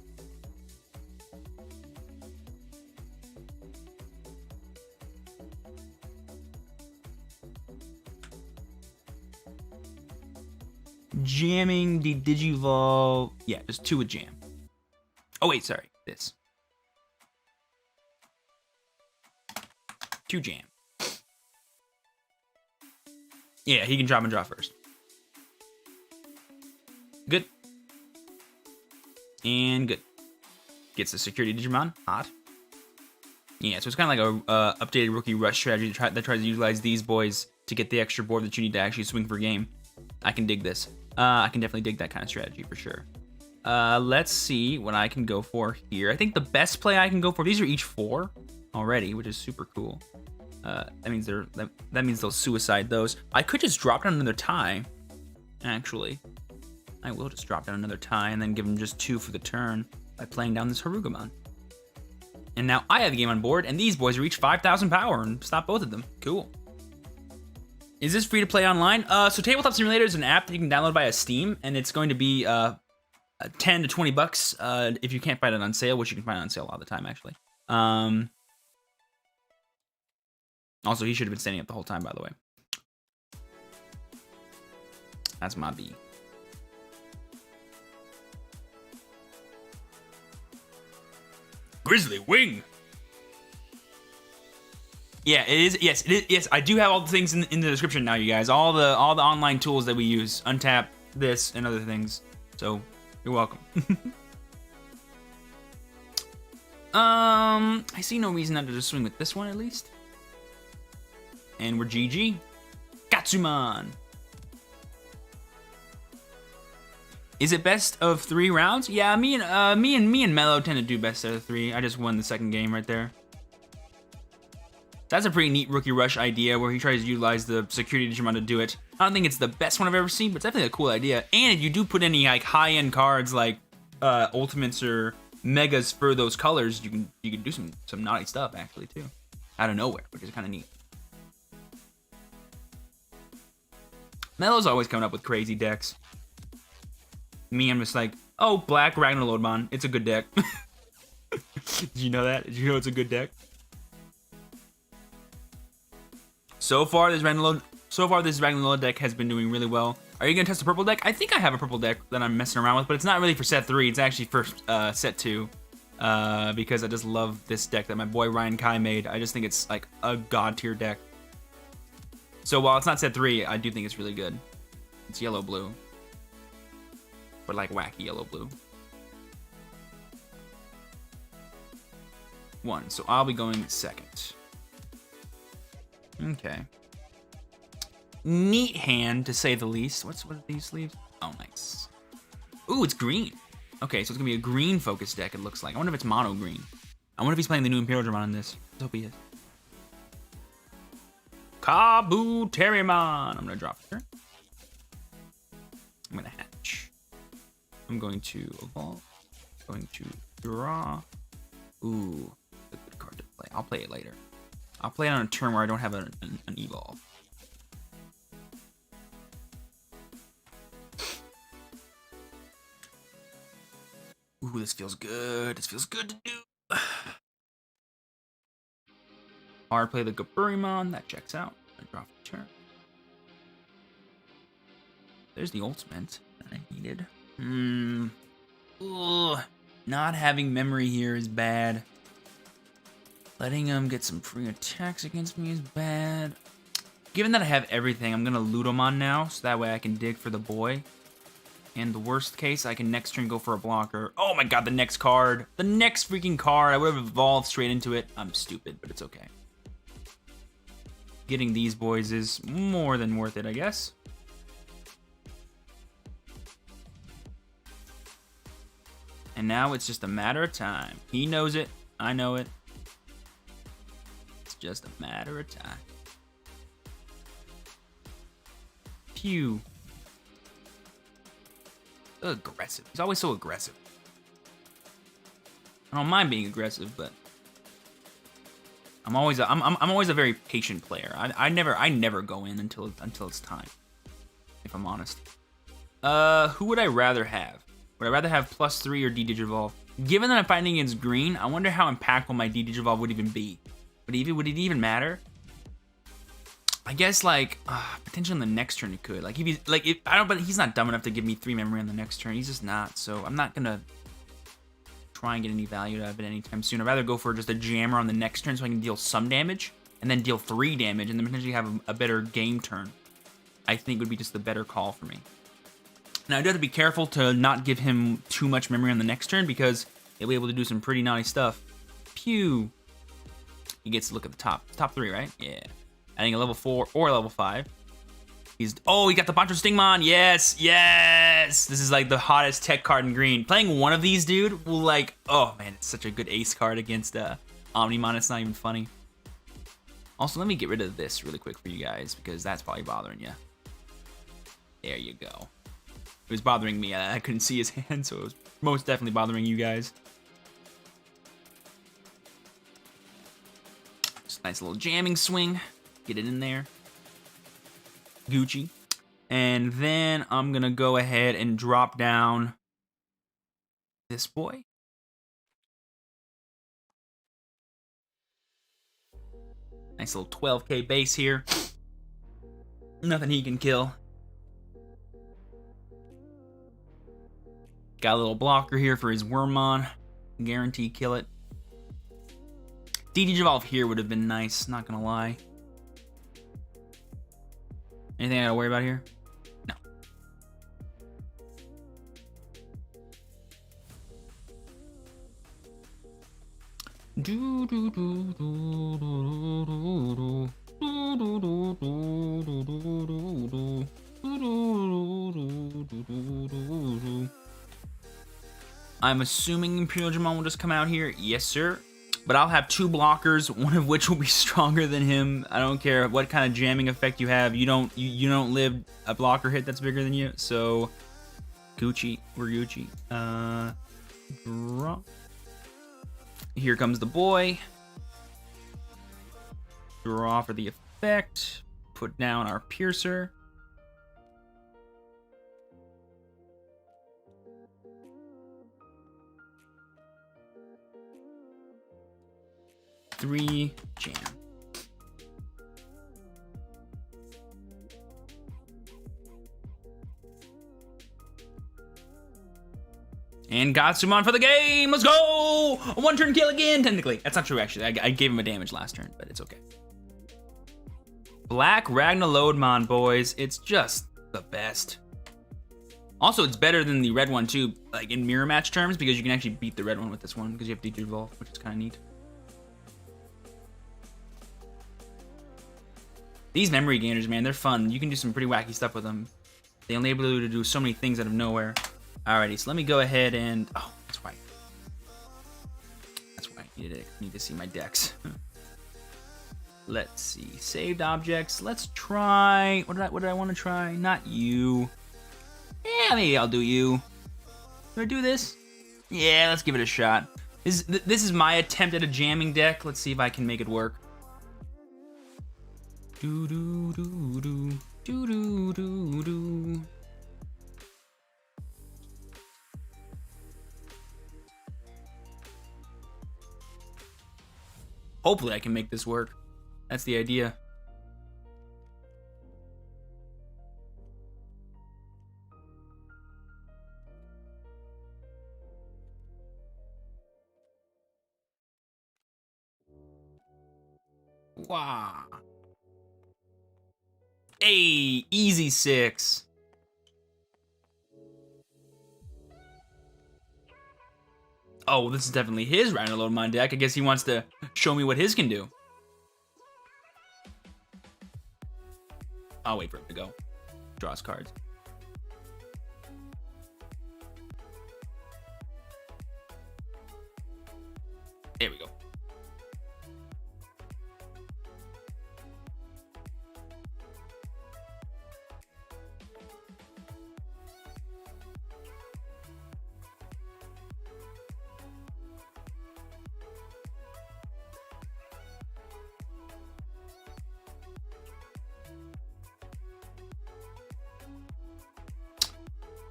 Jamming the Digivolve. Yeah, just 2 with jam. Oh, wait, sorry. This. 2 jam. Yeah, he can drop and draw first. Good. And good. Gets the security Digimon. Hot. Yeah, so it's kind of like a updated rookie rush strategy that tries to utilize these boys to get the extra board that you need to actually swing for game. I can dig this. I can definitely dig that kind of strategy for sure. Let's see what I can go for here. I think the best play I can go for, these are each 4 already, which is super cool. That means they'll suicide those. I could just drop down another tie, actually. I will just drop down another tie and then give him just 2 for the turn by playing down this Harugamon. And now I have the game on board, and these boys reach 5,000 power and stop both of them. Cool. Is this free to play online? So Tabletop Simulator is an app that you can download via Steam, and it's going to be 10 to 20 bucks if you can't find it on sale, which you can find on sale all the time, actually. Also, he should have been standing up the whole time, by the way. That's my B. Grizzly Wing. Yeah, it is. Yes, it is. Yes, I do have all the things in the description now, you guys. All the online tools that we use, Untap, this, and other things. So you're welcome. I see no reason not to just swing with this one at least. And we're GG. Gatsumon. Is it best of 3 rounds? Yeah, me and Mello tend to do best out of 3. I just won the second game right there. That's a pretty neat rookie rush idea where he tries to utilize the security Digimon to do it. I don't think it's the best one I've ever seen, but it's definitely a cool idea. And if you do put any like high-end cards like ultimates or megas for those colors, you can do some naughty stuff actually too, out of nowhere, which is kind of neat. Mello's always coming up with crazy decks. Me, I'm just like, oh, black ragnaloardmon, it's a good deck. Did you know that? Did you know it's a good deck? So far, this Ragnaloard deck has been doing really well. Are you gonna test a purple deck? I think I have a purple deck that I'm messing around with, but it's not really for set 3. It's actually for set 2, because I just love this deck that my boy Ryan Kai made. I just think it's like a god tier deck. So while it's not set 3, I do think it's really good. It's yellow blue, but like wacky yellow blue. 1. So I'll be going second. Okay. Neat hand, to say the least. What are these sleeves? Oh, nice. Ooh, it's green. Okay, so it's gonna be a green focus deck, it looks like. I wonder if it's mono green. I wonder if he's playing the new Imperial Dramon in this. I hope he is. Tyrannomon. I'm gonna drop here. I'm gonna hatch. I'm going to evolve. Going to draw. Ooh, a good card to play. I'll play it later. I'll play it on a turn where I don't have an evolve. Ooh, this feels good. This feels good to do. Hard play the Gargamon. That checks out. I draw for the turn. There's the ultimate that I needed. Ugh. Not having memory here is bad. Letting him get some free attacks against me is bad. Given that I have everything, I'm going to loot him on now, so that way I can dig for the boy. And the worst case, I can next turn go for a blocker. Oh my god, the next card. The next freaking card. I would have evolved straight into it. I'm stupid, but it's okay. Getting these boys is more than worth it, I guess. And now it's just a matter of time. He knows it. I know it. It's just a matter of time. Pew. Aggressive. He's always so aggressive. I don't mind being aggressive, but I'm always a very patient player. I never go in until it's time. If I'm honest. Who would I rather have? Would I rather have +3 or D-Digivolve? Given that I'm fighting against green, I wonder how impactful my D-Digivolve would even be. Would it even matter? I guess like potentially on the next turn he could. Like but he's not dumb enough to give me 3 memory on the next turn. He's just not. So I'm not gonna try and get any value out of it anytime soon. I'd rather go for just a jammer on the next turn so I can deal some damage and then deal 3 damage and then potentially have a better game turn. I think would be just the better call for me. Now I do have to be careful to not give him too much memory on the next turn because he'll be able to do some pretty naughty stuff. Pew. He gets to look at the top 3, right? Yeah. Adding a level 4 or level 5. He got the Poncho Stingmon. Yes, yes. This is like the hottest tech card in green. Playing one of these, dude, will like, oh man, it's such a good ace card against Omnimon. It's not even funny. Also, let me get rid of this really quick for you guys because that's probably bothering you. There you go. It was bothering me. I couldn't see his hand, so it was most definitely bothering you guys. Just a nice little jamming swing. Get it in there. Gucci. And then I'm going to go ahead and drop down this boy. Nice little 12k base here. Nothing he can kill. Got a little blocker here for his Wormmon. Guarantee kill it. DD Evolve here would have been nice, not gonna lie. Anything I gotta worry about here? No. I'm assuming Imperial Digimon will just come out here. Yes, sir. But I'll have 2 blockers, one of which will be stronger than him. I don't care what kind of jamming effect you have. You don't live a blocker hit that's bigger than you. So Gucci, we're Gucci. Draw. Here comes the boy. Draw for the effect. Put down our piercer. Three jam. And Gatsumon for the game. Let's go! A 1-turn kill again, technically. That's not true, actually. I gave him a damage last turn, but it's okay. Black ragnaloardmon, boys. It's just the best. Also, it's better than the red one, too, like in mirror match terms, because you can actually beat the red one with this one, because you have DD Evolve, which is kind of neat. These memory gainers, man, they're fun. You can do some pretty wacky stuff with them. They enable you to do so many things out of nowhere. Alrighty, so let me go ahead and... Oh, that's right. That's right. Need to see my decks. Let's see. Saved objects. Let's try... What did I want to try? Not you. Yeah, maybe I'll do you. Do I do this? Yeah, let's give it a shot. This is my attempt at a jamming deck. Let's see if I can make it work. Do do do do do do do do. Hopefully I can make this work. That's the idea. Wow. Hey, easy 6. Oh, this is definitely his ragnaloardmon deck. I guess he wants to show me what his can do. I'll wait for him to go. Draw his cards. There we go.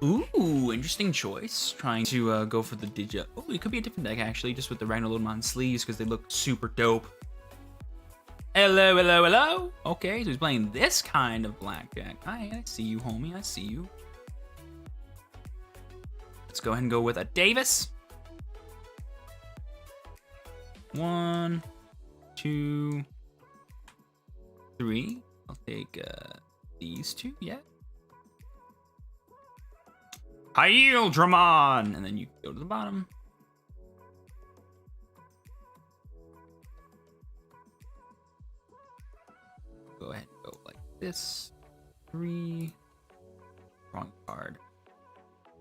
Ooh, interesting choice. Trying to go for the Digi. Oh, it could be a different deck actually, just with the ragnaloardmon sleeves because they look super dope. Hello, hello, hello. Okay, so he's playing this kind of blackjack. I see you, homie. I see you. Let's go ahead and go with a Davis. 1, 2, 3. I'll take these two, yeah. Tyrannomon, and then you go to the bottom. Go ahead and go like this. 3. Wrong card.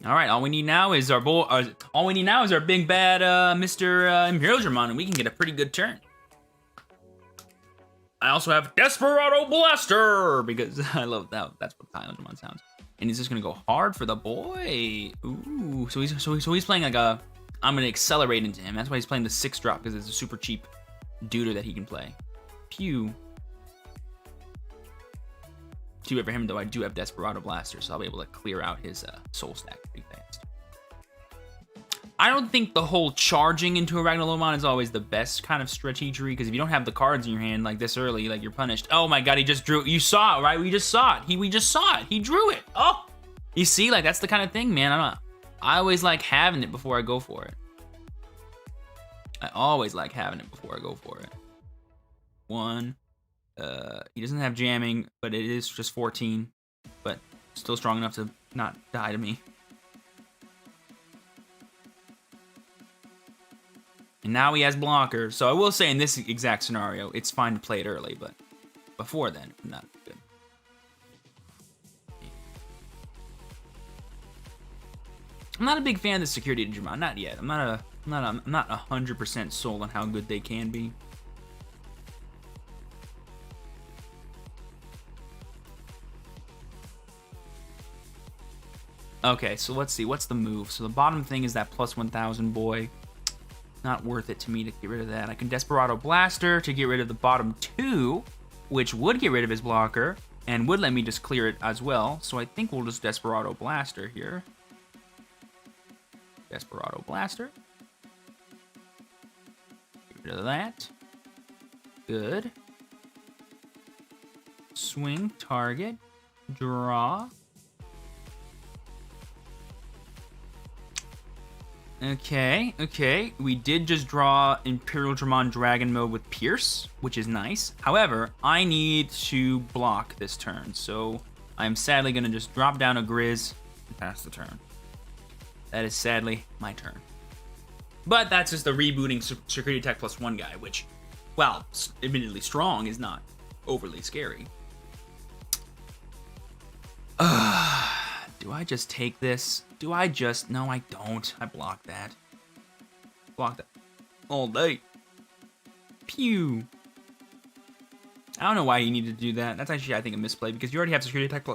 All right, all we need now is our big bad Mr. Imperial Dramon, and we can get a pretty good turn. I also have Desperado Blaster because I love that. That's what Tyrannomon sounds. And he's just gonna go hard for the boy. Ooh, so he's playing like a. I'm gonna accelerate into him. That's why he's playing the 6-drop because it's a super cheap duder that he can play. Pew. Too bad for him though. I do have Desperado Blaster, so I'll be able to clear out his soul stack pretty fast. I don't think the whole charging into a ragnaloardmon is always the best kind of strategy, because if you don't have the cards in your hand like this early, like you're punished. Oh my god, he just drew. You saw it, right? We just saw it. We just saw it. He drew it. Oh, you see, like that's the kind of thing, man. I always like having it before I go for it. I always like having it before I go for it. 1. He doesn't have jamming, but it is just 14, but still strong enough to not die to me. And now he has blockers. So I will say in this exact scenario, it's fine to play it early, but before then, not good. I'm not a big fan of the security Digimon, not yet. I'm not 100% sold on how good they can be. Okay, so let's see, what's the move? So the bottom thing is that plus 1,000 boy. Not worth it to me to get rid of that. I can Desperado Blaster to get rid of the bottom 2, which would get rid of his blocker, and would let me just clear it as well. So I think we'll just Desperado Blaster here. Desperado Blaster. Get rid of that. Good. Swing, target, draw. Okay. We did just draw Imperial Dramon Dragon mode with Pierce, which is nice. However, I need to block this turn, so I'm sadly going to just drop down a Grizz and pass the turn. That is sadly my turn. But that's just the rebooting Security Attack +1 guy, which, well, admittedly strong, is not overly scary. Do I just take this? No, I don't. I block that. Block that all day. Pew. I don't know why you need to do that. That's actually, I think, a misplay, because you already have Security Attack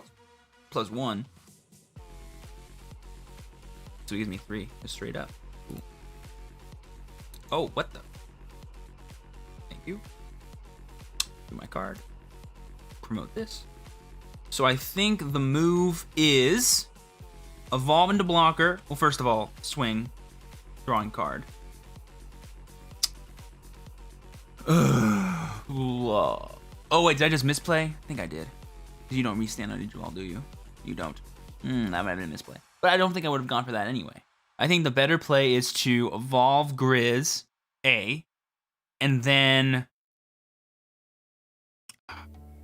+1. So he gives me 3, just straight up. Ooh. Oh, what the? Thank you. Do my card. Promote this. So I think the move is evolve into blocker. Well, first of all, swing, drawing card. Oh wait, did I just misplay? I think I did. You don't restand on Digimon, do you? You don't. That might have been a misplay. But I don't think I would have gone for that anyway. I think the better play is to evolve Grizz A, and then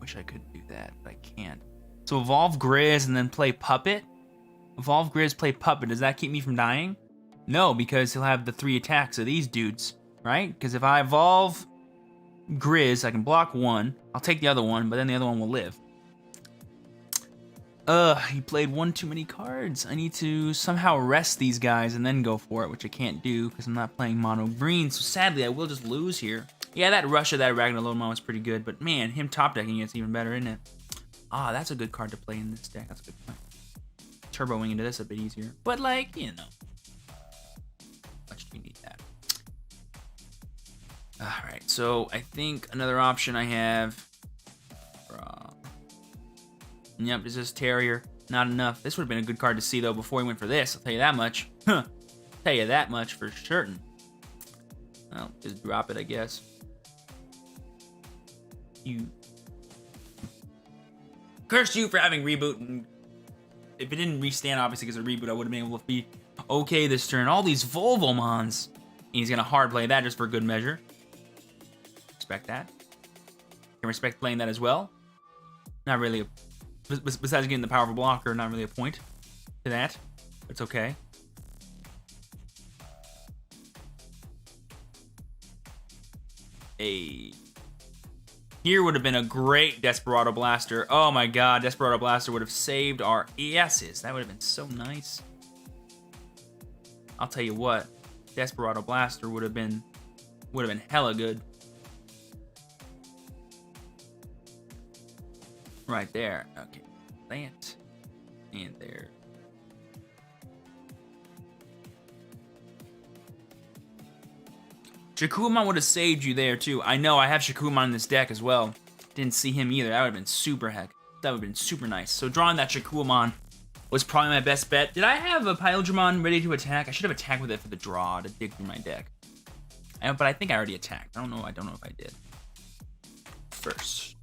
wish I could do that, but I can't. So evolve Grizz and then play Puppet. Evolve Grizz, play Puppet. Does that keep me from dying? No, because he'll have the 3 attacks of these dudes, right? Because if I evolve Grizz, I can block 1. I'll take the other one, but then the other one will live. He played 1 too many cards. I need to somehow rest these guys and then go for it, which I can't do because I'm not playing mono green. So sadly, I will just lose here. Yeah, that rush of that ragnaloardmon was pretty good, but man, him top decking it's even better, isn't it? Ah, that's a good card to play in this deck. That's a good point. Turboing into this a bit easier, but like, you know, much do you need that? All right, so I think another option I have. Yep, it's just Terrier. Not enough. This would have been a good card to see, though, before he went for this. I'll tell you that much. Huh. Tell you that much for certain. Well, just drop it, I guess. You. Curse you for having reboot. And if it didn't restand, obviously, because of reboot, I would have been able to be okay this turn. All these Volvomons. And he's going to hard play that just for good measure. Respect that. Can respect playing that as well. Not really a... Besides getting the powerful blocker, not really a point to that. It's okay. Here would have been a great Desperado Blaster. Oh my god, Desperado Blaster would have saved our asses. That would have been so nice. I'll tell you what, Desperado Blaster would have been hella good. Right there. Okay. That. And there. Shakumon would have saved you there, too. I know, I have Shakumon in this deck as well. Didn't see him either. That would have been super heck. That would have been super nice. So drawing that Shakumon was probably my best bet. Did I have a Pyledramon ready to attack? I should have attacked with it for the draw to dig through my deck. But I think I already attacked. I don't know if I did. First.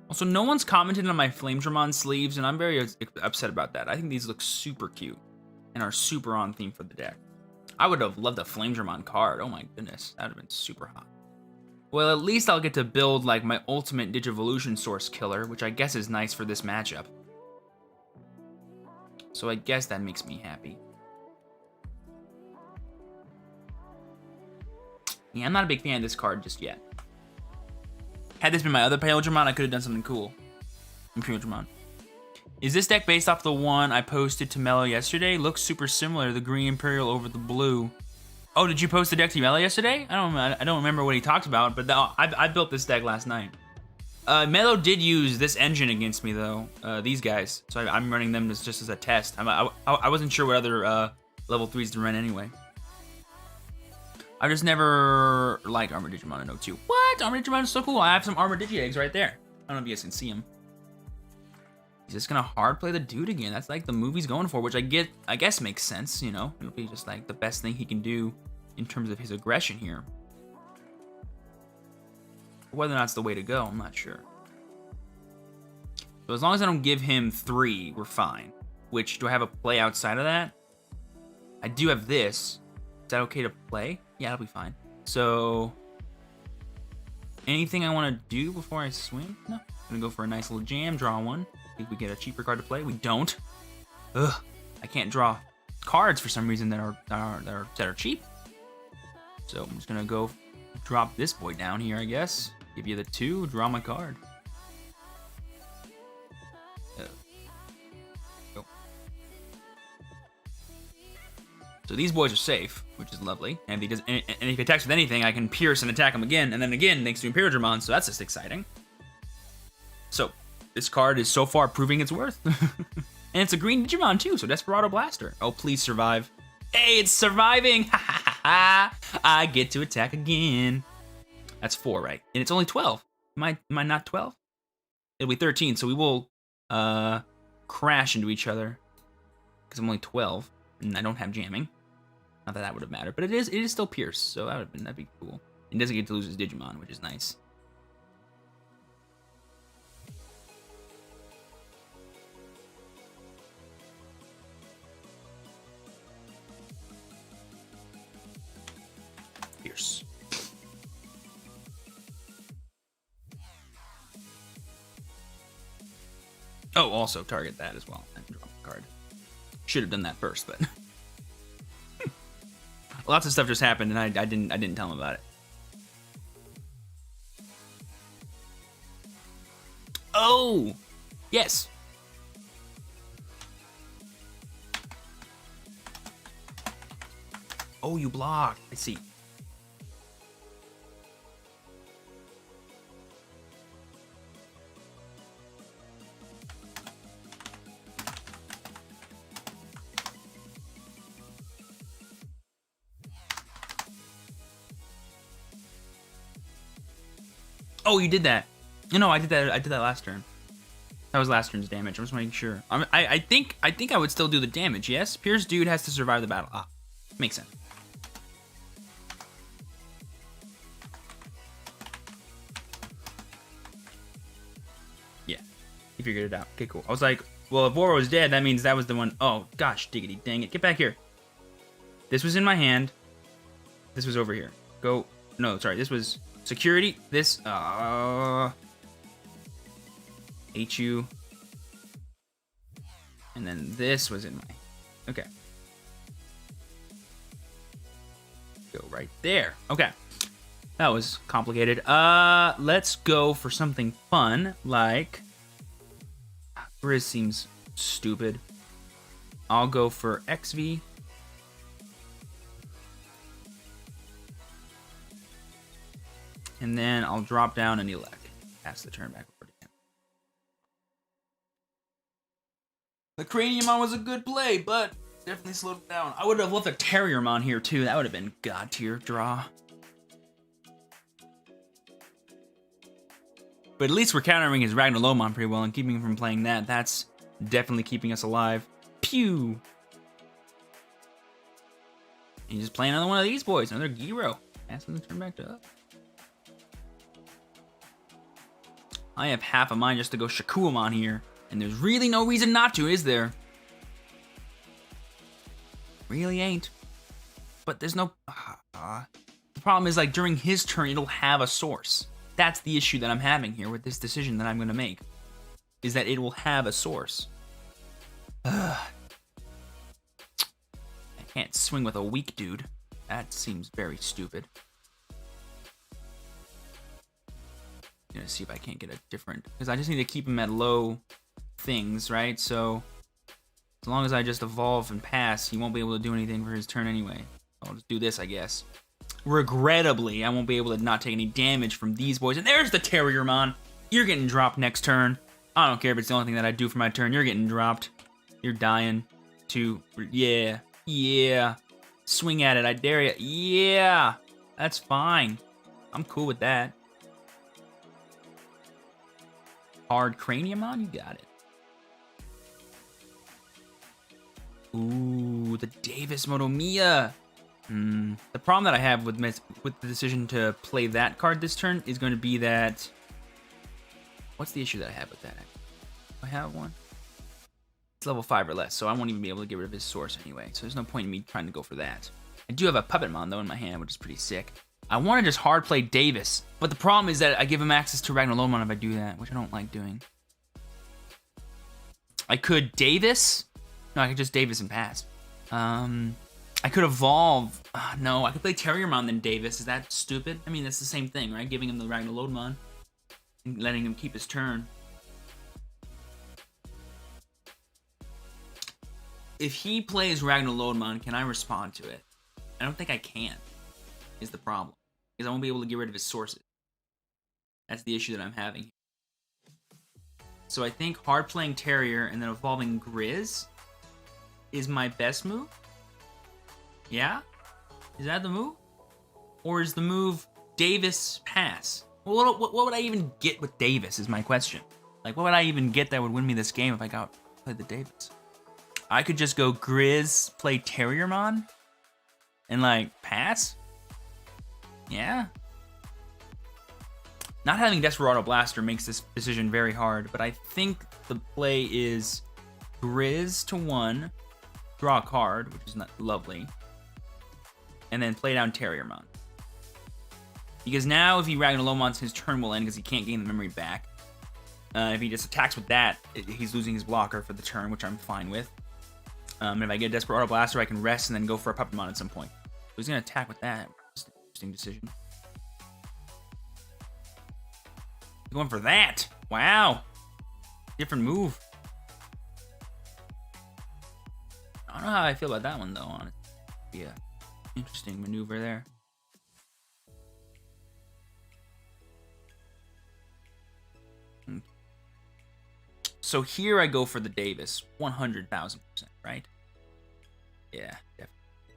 Also, no one's commented on my Flamedramon sleeves, and I'm very upset about that. I think these look super cute and are super on theme for the deck. I would have loved a Flamedramon card. Oh my goodness, that would have been super hot. Well, at least I'll get to build like my ultimate Digivolution Source killer, which I guess is nice for this matchup. So I guess that makes me happy. Yeah, I'm not a big fan of this card just yet. Had this been my other Pyledramon, I could have done something cool. Pyledramon. Is this deck based off the one I posted to Mello yesterday? Looks super similar, the green Imperial over the blue. Oh, did you post the deck to Mello yesterday? I don't remember what he talked about, but I built this deck last night. Mello did use this engine against me though, these guys. So I'm running them just as a test. I wasn't sure what other level 3s to run anyway. I just never liked Armored Digimon in 02. What? Armored Digimon is so cool. I have some Armored Digi-Eggs right there. I don't know if you guys can see them. He's just gonna hard play the dude again. That's like the movie's going for, which I guess makes sense, you know? It'll be just like the best thing he can do in terms of his aggression here. Whether or not it's the way to go, I'm not sure. So as long as I don't give him 3, we're fine. Which, do I have a play outside of that? I do have this. Is that okay to play? Yeah, that'll be fine. So, anything I want to do before I swing? No. I'm gonna go for a nice little jam, draw one. Think we get a cheaper card to play? We don't. Ugh. I can't draw cards for some reason that are cheap. So I'm just gonna go drop this boy down here, I guess. Give you the 2, draw my card. Go. So these boys are safe, which is lovely. And if he attacks with anything, I can pierce and attack him again, and then again thanks to Imperialdramon, so that's just exciting. So this card is so far proving its worth. And it's a green Digimon too, so Desperado Blaster. Oh, please survive. Hey, it's surviving! Ha ha ha ha! I get to attack again. That's 4, right? And it's only 12. Am I not 12? It'll be 13, so we will crash into each other. Because I'm only 12, and I don't have jamming. Not that that would have mattered, but it is still Pierce, so that'd be cool. He doesn't get to lose his Digimon, which is nice. Pierce. Oh, also target that as well and drop a card. Should have done that first, but lots of stuff just happened and I didn't tell him about it. Oh, yes. Oh, you blocked. I see. Oh, you did that. No, I did that. I did that last turn. That was last turn's damage. I'm just making sure. I think I would still do the damage. Yes, Pierce dude has to survive the battle. Ah, makes sense. He figured it out. Okay, cool. I was like, well, if Woro was dead, that means that was the one. Oh, gosh, diggity, dang it. Get back here. This was in my hand. This was over here. Go. No, sorry. This was security. This. Hate you. And then this was in my. Okay. Go right there. Okay. That was complicated. Let's go for something fun, like... Grizz seems stupid. I'll go for XV. And then I'll drop down an Elec. Pass the turn back over to him. The Craniumon was a good play, but definitely slowed it down. I would have left a Terriermon here, too. That would have been god tier draw. But at least we're countering his ragnaloardmon pretty well and keeping him from playing that. That's definitely keeping us alive. Pew! And he's just playing another one of these boys. Another Gyro. Ask him to turn back to up. I have half a mind just to go Shakuamon here. And there's really no reason not to, is there? Really ain't. But there's no... The problem is, like, during his turn, it'll have a source. That's the issue that I'm having here with this decision that I'm going to make. Is that it will have a source. I can't swing with a weak dude. That seems very stupid. I'm going to see if I can't get a different... Because I just need to keep him at low things, right? So, as long as I just evolve and pass, he won't be able to do anything for his turn anyway. I'll just do this, I guess. Regrettably, I won't be able to not take any damage from these boys. And there's the Terriermon. You're getting dropped next turn. I don't care if it's the only thing that I do for my turn. You're getting dropped. You're dying. Yeah. Yeah. Swing at it. I dare you. Yeah. That's fine. I'm cool with that. Hard Craniumon? You got it. Ooh, the Davis Monomiya. The problem that I have with the decision to play that card this turn is going to be that... What's the issue that I have with that? Do I have one? It's level 5 or less, so I won't even be able to get rid of his source anyway. So there's no point in me trying to go for that. I do have a Puppetmon, though, in my hand, which is pretty sick. I want to just hard play Davis, but the problem is that I give him access to ragnaloardmon if I do that, which I don't like doing. I could Davis? No, I could just Davis and pass. I could evolve. No, I could play Terriermon then Davis. Is that stupid? I mean, that's the same thing, right? Giving him the ragnaloardmon and letting him keep his turn. If he plays ragnaloardmon, can I respond to it? I don't think I can, is the problem. Because I won't be able to get rid of his sources. That's the issue that I'm having. So I think hard playing Terrier and then evolving Grizz is my best move. Yeah? Is that the move? Or is the move Davis pass? Well, what would I even get with Davis is my question. Like, what would I even get that would win me this game if I played the Davis? I could just go Grizz, play Terriermon, and, like, pass? Yeah? Not having Desperado Blaster makes this decision very hard, but I think the play is Grizz to 1, draw a card, which is not lovely, and then play down Terriermon. Because now if he ragnaloardmons, his turn will end because he can't gain the memory back. If he just attacks with that, he's losing his blocker for the turn, which I'm fine with. If I get a Desperado Blaster, I can rest and then go for a Puppetmon at some point. So he's going to attack with that. It's an interesting decision. He's going for that. Wow. Different move. I don't know how I feel about that one, though, honestly. Yeah. Interesting maneuver there. So here I go for the Davis, 100,000%, right? Yeah, definitely.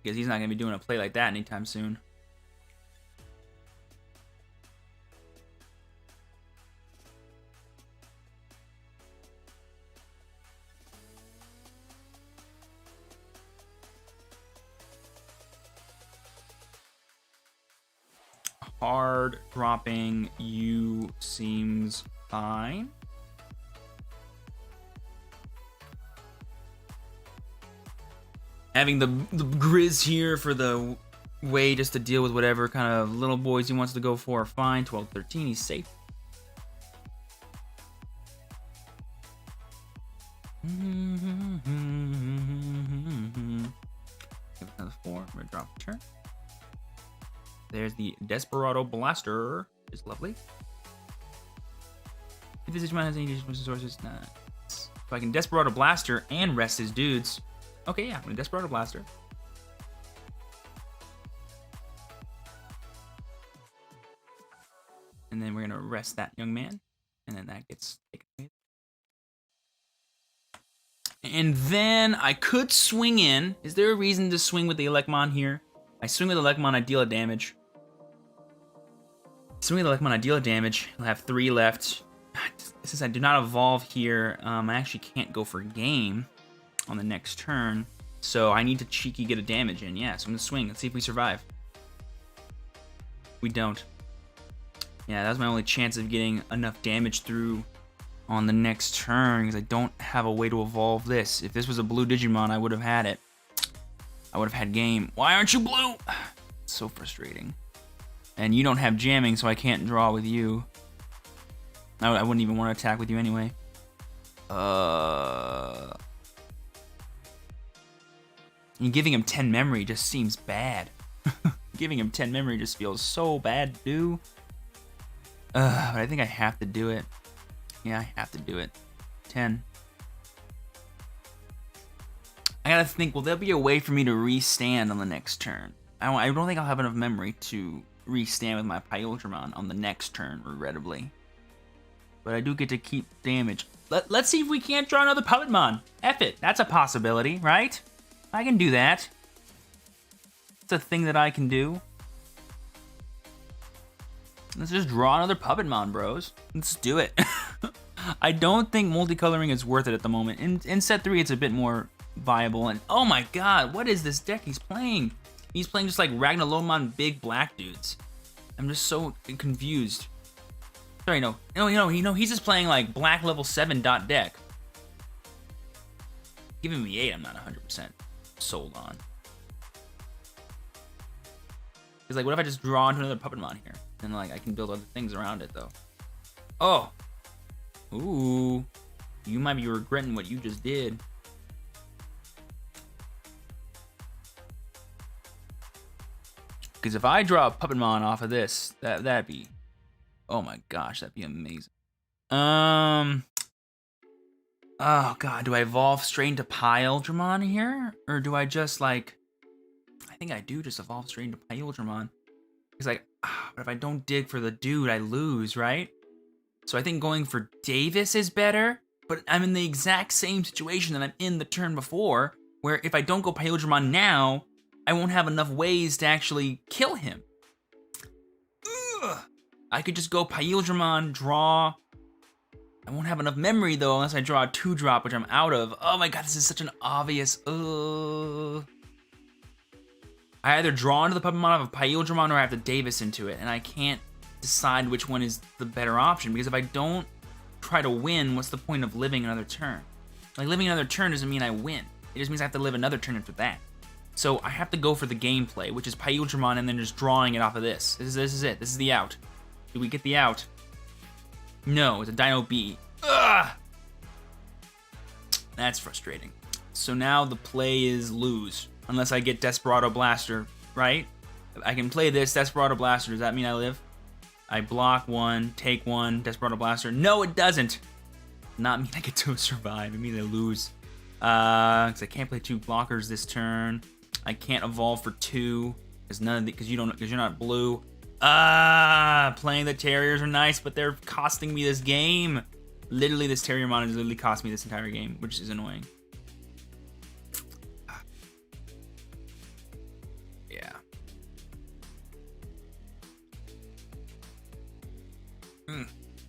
Because he's not going to be doing a play like that anytime soon. Hard dropping you seems fine. Having the Grizz here for the way just to deal with whatever kind of little boys he wants to go for are fine. 12-13, he's safe. Give it another 4. I'm gonna drop the turn. There's the Desperado Blaster. It's lovely. If this Digimon has any additional sources, nah. So I can Desperado Blaster and rest his dudes. Okay, yeah, I'm gonna Desperado Blaster. And then we're gonna rest that young man. And then that gets taken away. And then I could swing in. Is there a reason to swing with the Elecmon here? I swing with the Elecmon, I deal a damage. Swing with the Elecmon, I deal a damage. I'll have 3 left. Since I do not evolve here, I actually can't go for game on the next turn. So I need to cheeky get a damage in. Yeah, so I'm gonna swing. Let's see if we survive. We don't. Yeah, that was my only chance of getting enough damage through on the next turn, because I don't have a way to evolve this. If this was a blue Digimon, I would have had it. I would have had game. Why aren't you blue? It's so frustrating. And you don't have jamming, so I can't draw with you. I wouldn't even want to attack with you anyway. And giving him 10 memory just seems bad. Giving him 10 memory just feels so bad to do. But I think I have to do it. Yeah, I have to do it. 10. I gotta think, will there be a way for me to restand on the next turn? I don't think I'll have enough memory to restand with my Pyultramon on the next turn, regrettably. But I do get to keep damage. Let's see if we can't draw another Puppetmon. F it, that's a possibility, right? I can do that. It's a thing that I can do. Let's just draw another Puppetmon, bros. Let's do it. I don't think multicoloring is worth it at the moment. In set 3, it's a bit more viable. And oh my god, what is this deck he's playing? He's playing just like ragnaloardmon big black dudes. I'm just so confused. Sorry, no, he's just playing like black level 7 dot deck. Giving me 8, I'm not 100% sold on. Because like, what if I just draw into another Puppetmon here? Then like, I can build other things around it though. Oh. Ooh. You might be regretting what you just did. Because if I draw a Puppetmon off of this, that'd be... Oh my gosh, that'd be amazing. Oh god, do I evolve straight into Pyultramon here? Or do I just like... I think I do just evolve straight into Pyultramon. Because like, but if I don't dig for the dude, I lose, right? So I think going for Davis is better, but I'm in the exact same situation that I'm in the turn before, where if I don't go Pyultramon now, I won't have enough ways to actually kill him. Ugh. I could just go Pyultramon, draw. I won't have enough memory though, unless I draw a 2-drop, which I'm out of. Oh my god, this is such an obvious, I either draw into the Puppetmon of a Pyultramon or I have to Davis into it, and I can't decide which one is the better option, because if I don't try to win, what's the point of living another turn? Like, living another turn doesn't mean I win. It just means I have to live another turn after that. So I have to go for the gameplay, which is Pyultramon and then just drawing it off of this. This is it. This is the out. Do we get the out? No, it's a Dino B. Ugh! That's frustrating. So now the play is lose. Unless I get Desperado Blaster, right? I can play this Desperado Blaster. Does that mean I live? I block 1, take 1, Desperado Blaster. No, it doesn't. Not mean I get to survive. It means I lose. Because I can't play 2 blockers this turn. I can't evolve for 2 because you're not blue. Playing the Terriers are nice, but they're costing me this game. Literally, this Terriermon has literally cost me this entire game, which is annoying.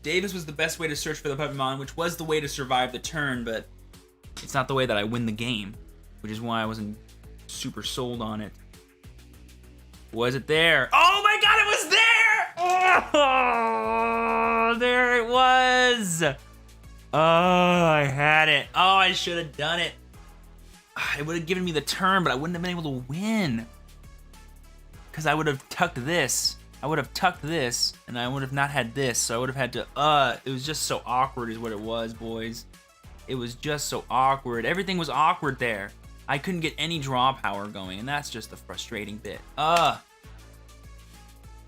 Davis was the best way to search for the Puppetmon, which was the way to survive the turn, but it's not the way that I win the game, which is why I wasn't super sold on it. Was it there? Oh my god, it was there! Oh, there it was! Oh, I had it. Oh, I should have done it. it would have given me the turn, but I wouldn't have been able to win. Because I would have tucked this. I would have tucked this, and I would have not had this, so I would have had to, it was just so awkward is what it was, boys. It was just so awkward. Everything was awkward there. I couldn't get any draw power going, and that's just the frustrating bit.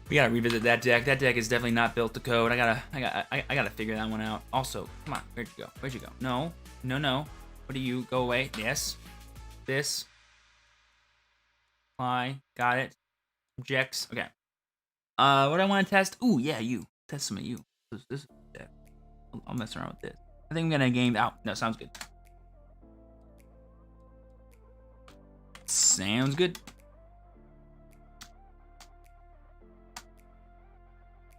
We gotta revisit that deck. That deck is definitely not built to code. I gotta figure that one out. Also, come on, where'd you go? Where'd you go? No, no, no. What do you go away? Yes. This. Apply. Got it. Objects. Okay. What do I want to test? Ooh, yeah, you. Test some of you. This deck. I'll mess around with this. I think I'm gonna game out. No, sounds good. Sounds good.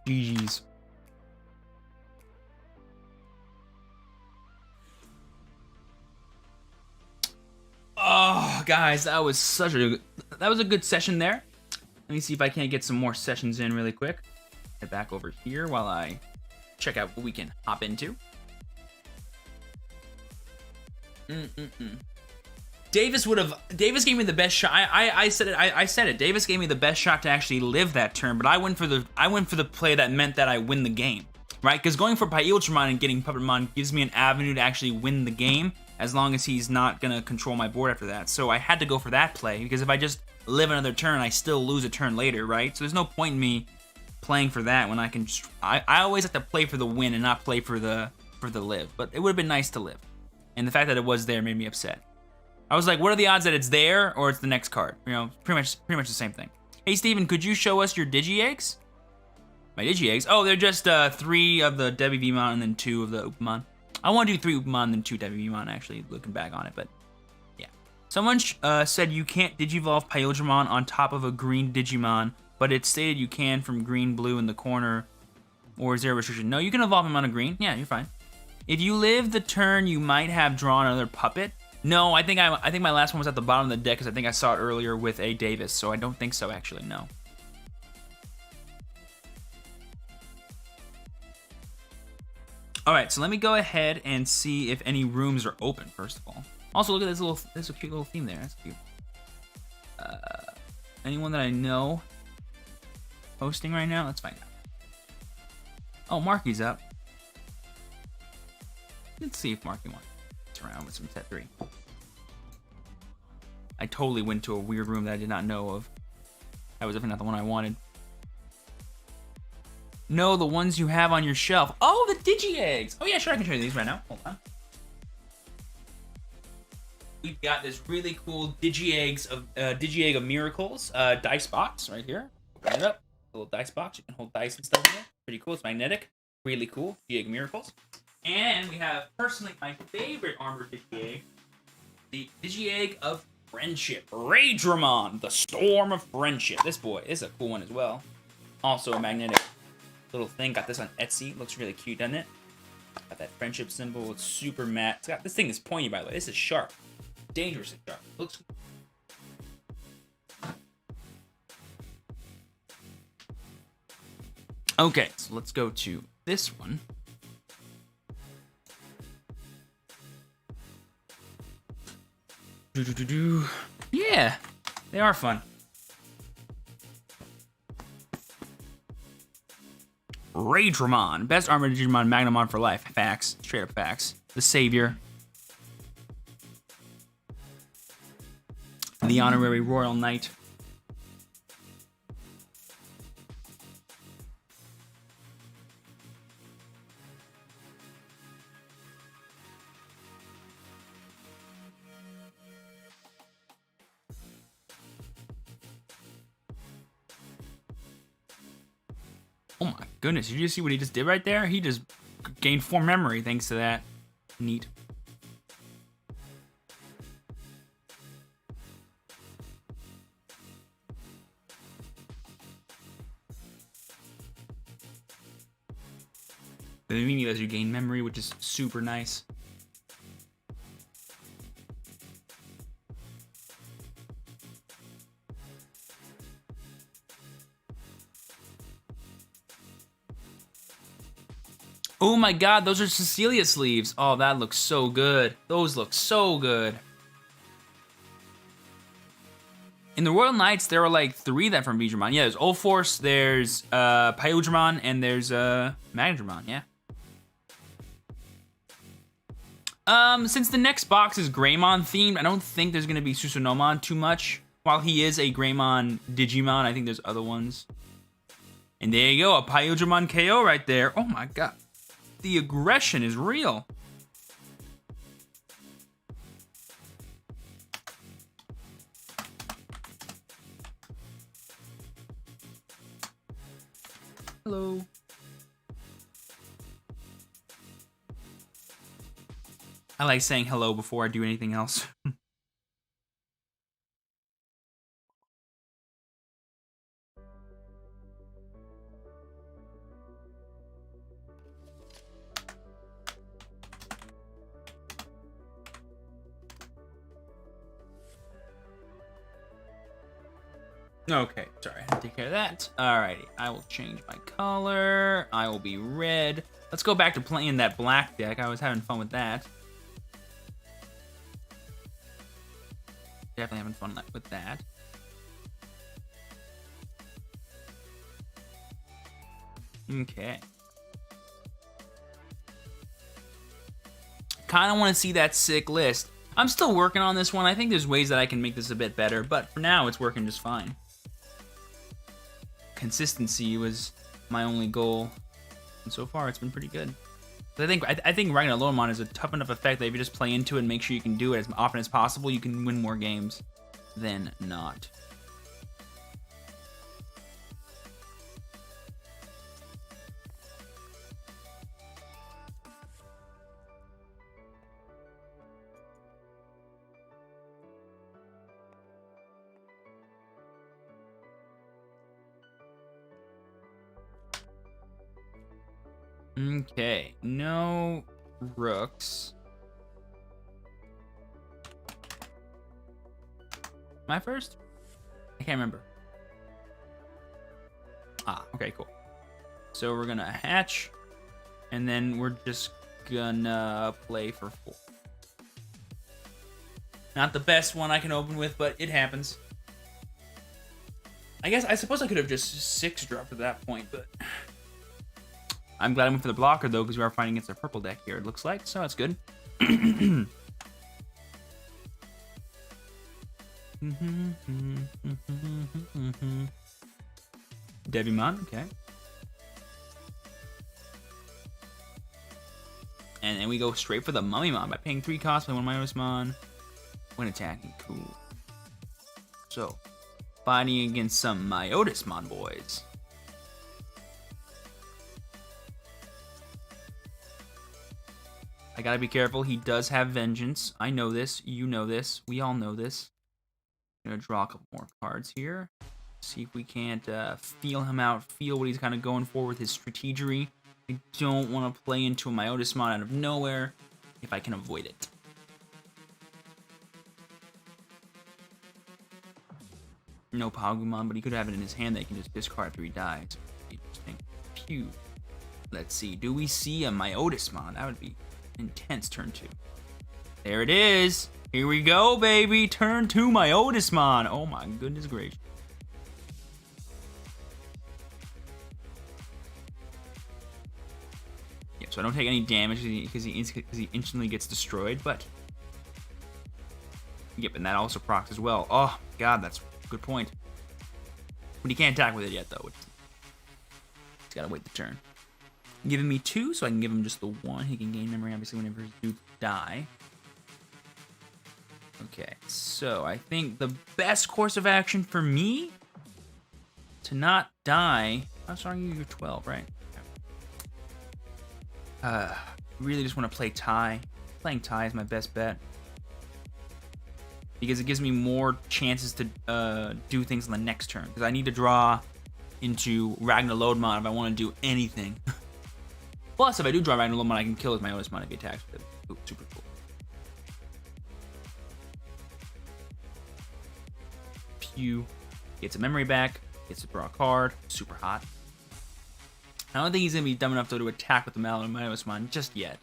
GG's. Oh, guys, that was a good session there. Let me see if I can't get some more sessions in really quick. Head back over here while I check out what we can hop into. Davis gave me the best shot. I said it. Davis gave me the best shot to actually live that turn, but I went for the play that meant that I win the game, right? Because going for Ultramon and getting Puppetmon gives me an avenue to actually win the game, as long as he's not gonna control my board after that. So I had to go for that play, because if I just live another turn, I still lose a turn later, right? So there's no point in me playing for that when I can just, I always have to play for the win and not play for the live. But it would have been nice to live, and the fact that it was there made me upset. I was like, what are the odds that it's there or it's the next card? You know, pretty much the same thing. Hey, Steven, could you show us your Digi-Eggs? My Digi-Eggs? Oh, they're just 3 of the Devimon and then 2 of the Upamon. I want to do 3 Upamon and then 2 Devimon, actually, looking back on it, but yeah. Someone said you can't Digivolve Ultramon on top of a green Digimon, but it stated you can from green, blue in the corner, or is there a restriction? No, you can evolve him on a green. Yeah, you're fine. If you live the turn, you might have drawn another puppet. No, I think my last one was at the bottom of the deck, because I think I saw it earlier with a Davis, so I don't think so, actually, no. Alright, so let me go ahead and see if any rooms are open, first of all. Also, look at this cute little theme there, that's cute. Anyone that I know hosting right now? Let's find out. Oh, Marky's up. Let's see if Marky wants around with some set 3. I totally went to a weird room that I did not know of. That was definitely not the one I wanted. No, the ones you have on your shelf. Oh, the Digi-Eggs. Oh yeah, sure, I can show you these right now. Hold on. We've got this really cool Digi-Egg of Miracles dice box right here. Open it up. A little dice box. You can hold dice and stuff in there. Pretty cool. It's magnetic. Really cool. Digi-Egg of Miracles. And we have, personally, my favorite armored Digi-Egg, the Digi-Egg of Friendship. Ragnaloardmon, the Storm of Friendship. This boy is a cool one as well. Also a magnetic little thing. Got this on Etsy. Looks really cute, doesn't it? Got that friendship symbol. It's super matte. This thing is pointy, by the way. This is sharp. Dangerously sharp. Looks okay, so let's go to this one. Yeah, they are fun. Ragnaloardmon, best armored Digimon, Magnamon for life. Facts, straight up facts. The savior. The honorary royal knight. Oh my goodness, did you see what he just did right there? He just gained 4 memory thanks to that. Neat. The Mimi lets you gain memory, which is super nice. Oh my god, those are Cecilia sleeves. Oh, that looks so good. Those look so good. In the Royal Knights, there are like 3 that from Digimon. Yeah, there's Ulforce, there's Pyudramon, and there's Magnadramon, yeah. Since the next box is Greymon themed, I don't think there's gonna be Susanoo too much. While he is a Greymon Digimon, I think there's other ones. And there you go, a Pyudramon KO right there. Oh my god. The aggression is real. Hello. I like saying hello before I do anything else. Okay, sorry, I had to take care of that. Alrighty, I will change my color. I will be red. Let's go back to playing that black deck. I was having fun with that. Definitely having fun with that. Okay. Kind of want to see that sick list. I'm still working on this one. I think there's ways that I can make this a bit better, but for now, it's working just fine. Consistency was my only goal, and so far, it's been pretty good. But I think ragnaloardmon is a tough enough effect that if you just play into it and make sure you can do it as often as possible, you can win more games than not. Okay, no rooks. Am I first? I can't remember. Ah, okay, cool. So we're gonna hatch, and then we're just gonna play for 4. Not the best one I can open with, but it happens. I suppose I could have just 6 dropped at that point, but I'm glad I went for the blocker, though, because we are fighting against a purple deck here, it looks like, so that's good. Devimon, okay. And then we go straight for the Mummymon by paying 3 costs by 1 Myosmon when attacking. Cool. So, fighting against some Myotismon boys. I gotta be careful. He does have Vengeance. I know this. You know this. We all know this. I'm gonna draw a couple more cards here. See if we can't feel him out, feel what he's kind of going for with his strategery. I don't want to play into a Myotismon out of nowhere if I can avoid it. No Gargamon, but he could have it in his hand that he can just discard after he dies. Interesting. Phew. Let's see. Do we see a Myotismon? That would be intense. Turn 2. There it is. Here we go, baby. Turn 2 Myotismon. Oh my goodness gracious. Yeah, so I don't take any damage because he instantly gets destroyed, but yep, and that also procs as well. Oh god, that's a good point. But he can't attack with it yet, though. He's gotta wait the turn. Giving me 2, so I can give him just the 1. He can gain memory, obviously, whenever his dudes die. Okay, so I think the best course of action for me to not die. I'm sorry, you're 12, right? Really just want to play Ty. Playing Ty is my best bet because it gives me more chances to do things on the next turn. Because I need to draw into ragnaloardmon if I want to do anything. Plus, if I do draw ragnaloardmon, I can kill his Myotismon if he attacks with it. Ooh, super cool. Pew. Gets a memory back. Gets to draw a card. Super hot. I don't think he's going to be dumb enough, though, to attack with the Myotismon just yet.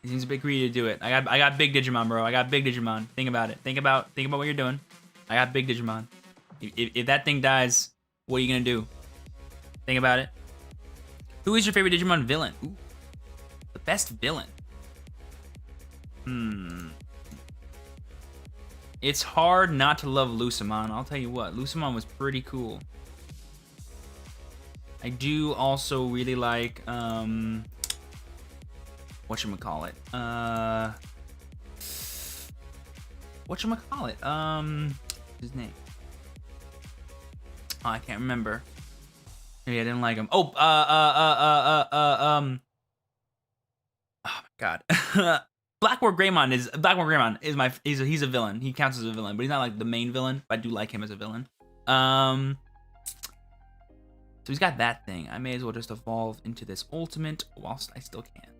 He seems a bit greedy to do it. I got big Digimon, bro. I got big Digimon. Think about it. Think about what you're doing. I got big Digimon. If that thing dies, what are you gonna do? Think about it. Who is your favorite Digimon villain? Ooh, the best villain. It's hard not to love Lucemon. I'll tell you what, Lucemon was pretty cool. I do also really like whatchamacallit? His name. Oh, I can't remember. Maybe I didn't like him. Oh, oh my god. Blackboard Greymon is he's a villain. He counts as a villain, but he's not like the main villain. But I do like him as a villain. So he's got that thing. I may as well just evolve into this ultimate whilst I still can.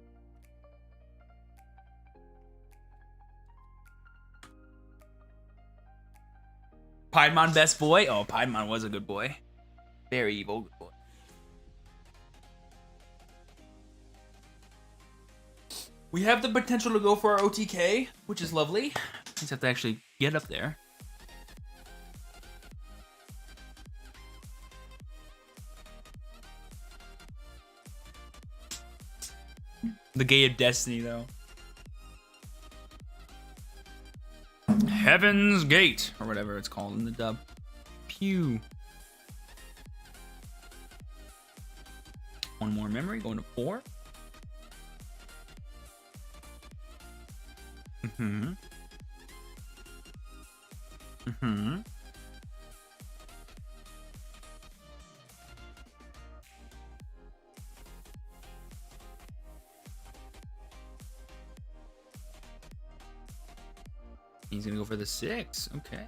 Piedmon best boy? Oh, Piedmon was a good boy. Very evil good boy. We have the potential to go for our OTK, which is lovely. Just have to actually get up there. The Gate of Destiny, though. Heaven's Gate, or whatever it's called in the dub. Pew. One more memory, going to 4. He's gonna go for the 6. Okay.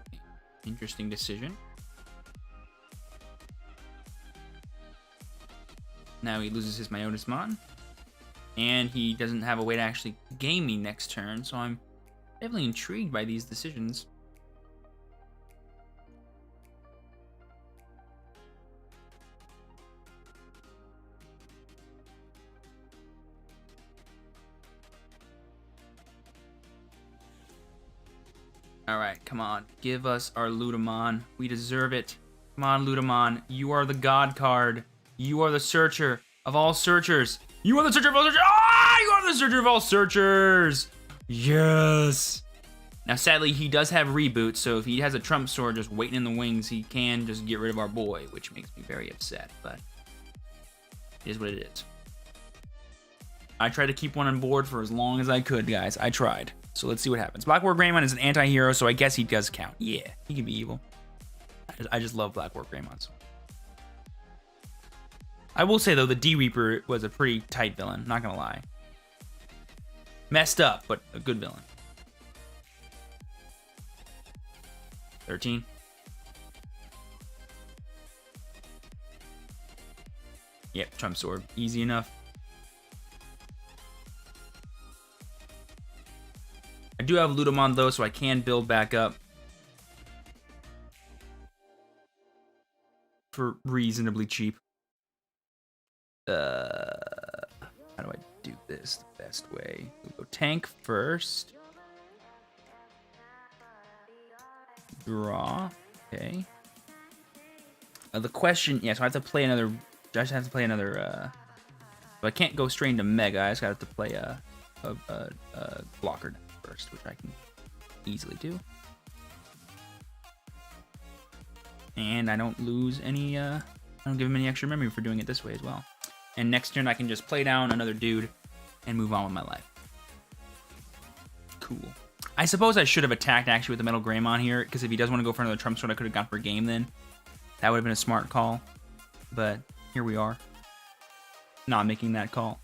Interesting decision. Now he loses his Myotismon. And he doesn't have a way to actually game me next turn, so I'm definitely intrigued by these decisions. Alright, come on. Give us our Ludamon. We deserve it. Come on, Ludamon. You are the God card. You are the searcher of all searchers. You are the searcher of all searchers. Ah! You are the searcher of all searchers. Yes. Now, sadly, he does have reboot, so if he has a Trump sword just waiting in the wings, he can just get rid of our boy, which makes me very upset, but it is what it is. I tried to keep one on board for as long as I could, guys. I tried. So let's see what happens. Blackboard Greymon is an anti-hero, so I guess he does count. Yeah, he can be evil. I just love Blackboard Greymons. I will say, though, the D-Reaper was a pretty tight villain, not gonna lie. Messed up, but a good villain. 13. Yep, Trump Sword. Easy enough. I do have Ludamon, though, so I can build back up for reasonably cheap. How do I do this the best way? We'll go tank first. Draw. Okay. The question, yeah, so I have to play another. I just have to play another. So I can't go straight into Mega. I just have to play a blocker first, which I can easily do. And I don't lose any. I don't give him any extra memory for doing it this way as well. And next turn I can just play down another dude and move on with my life. Cool. I suppose I should have attacked actually with the Metal Greymon here, because if he does want to go for another Trump Sword, I could have gone for a game then. That would have been a smart call. But here we are. Not making that call.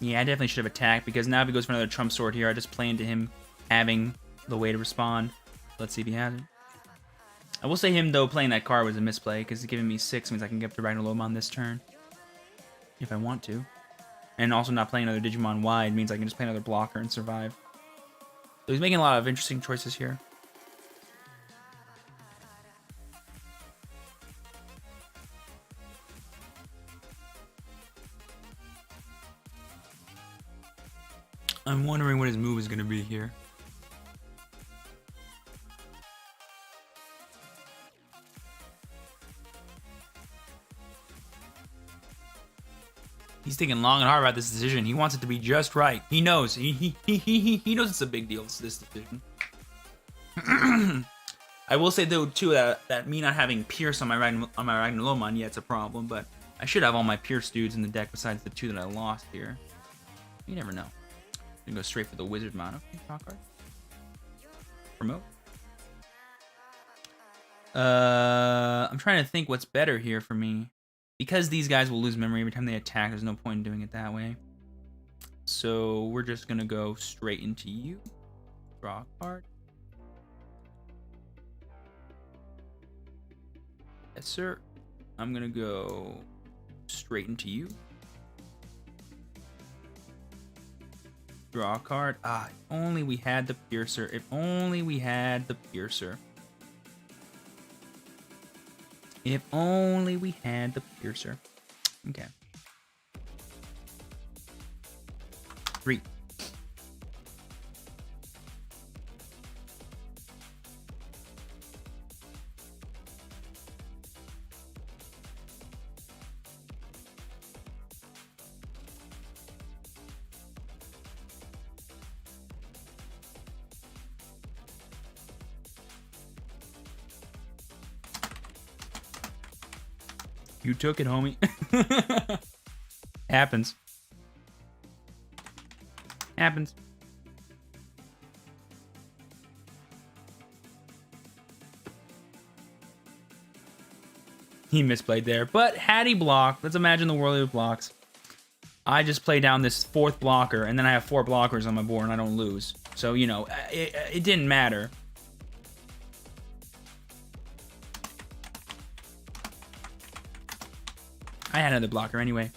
Yeah, I definitely should have attacked, because now if he goes for another Trump Sword here, I just play into him having the way to respond. Let's see if he has it. I will say him, though, playing that card was a misplay, because giving me 6 means I can get up to ragnaloardmon this turn. If I want to. And also not playing another Digimon wide means I can just play another blocker and survive. So he's making a lot of interesting choices here. I'm wondering what his move is going to be here. He's thinking long and hard about this decision. He wants it to be just right. He knows. He knows it's a big deal, this decision. I will say, though, too, that me not having Pierce on my ragnaloardmon, yeah, it's a problem, but I should have all my Pierce dudes in the deck besides the 2 that I lost here. You never know. I'm gonna go straight for the Wizardmon. Okay, draw card. Promote. I'm trying to think what's better here for me. Because these guys will lose memory every time they attack, there's no point in doing it that way. So we're just gonna go straight into you. Draw a card. Yes, sir. I'm gonna go straight into you. Draw a card. Ah, if only we had the Piercer. If only we had the Piercer. If only we had the Piercer. Okay. 3. You took it, homie. Happens. Happens. He misplayed there. But had he blocked, let's imagine the world of blocks. I just play down this 4th blocker, and then I have 4 blockers on my board, and I don't lose. So, you know, it didn't matter. I had another blocker anyway.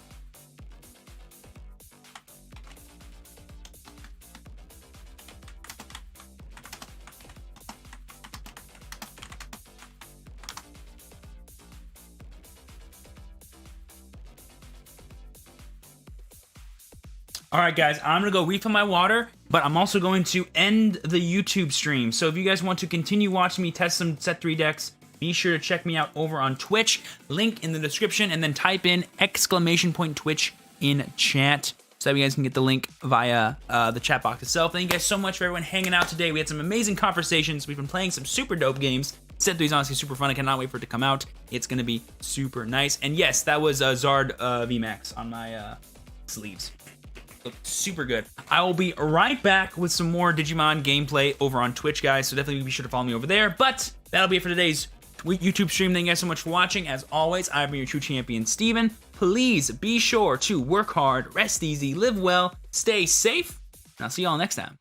Alright guys, I'm going to go refill my water, but I'm also going to end the YouTube stream. So if you guys want to continue watching me test some set 3 decks, be sure to check me out over on Twitch. Link in the description, and then type in !Twitch in chat so that you guys can get the link via the chat box itself. Thank you guys so much for everyone hanging out today. We had some amazing conversations. We've been playing some super dope games. Set 3 is honestly super fun. I cannot wait for it to come out. It's going to be super nice. And yes, that was Zard VMAX on my sleeves. Looked super good. I will be right back with some more Digimon gameplay over on Twitch, guys, so definitely be sure to follow me over there. But that'll be it for today's YouTube stream. Thank you guys so much for watching. As always, I've been your true champion, Steven. Please be sure to work hard, rest easy, live well, stay safe, and I'll see y'all next time.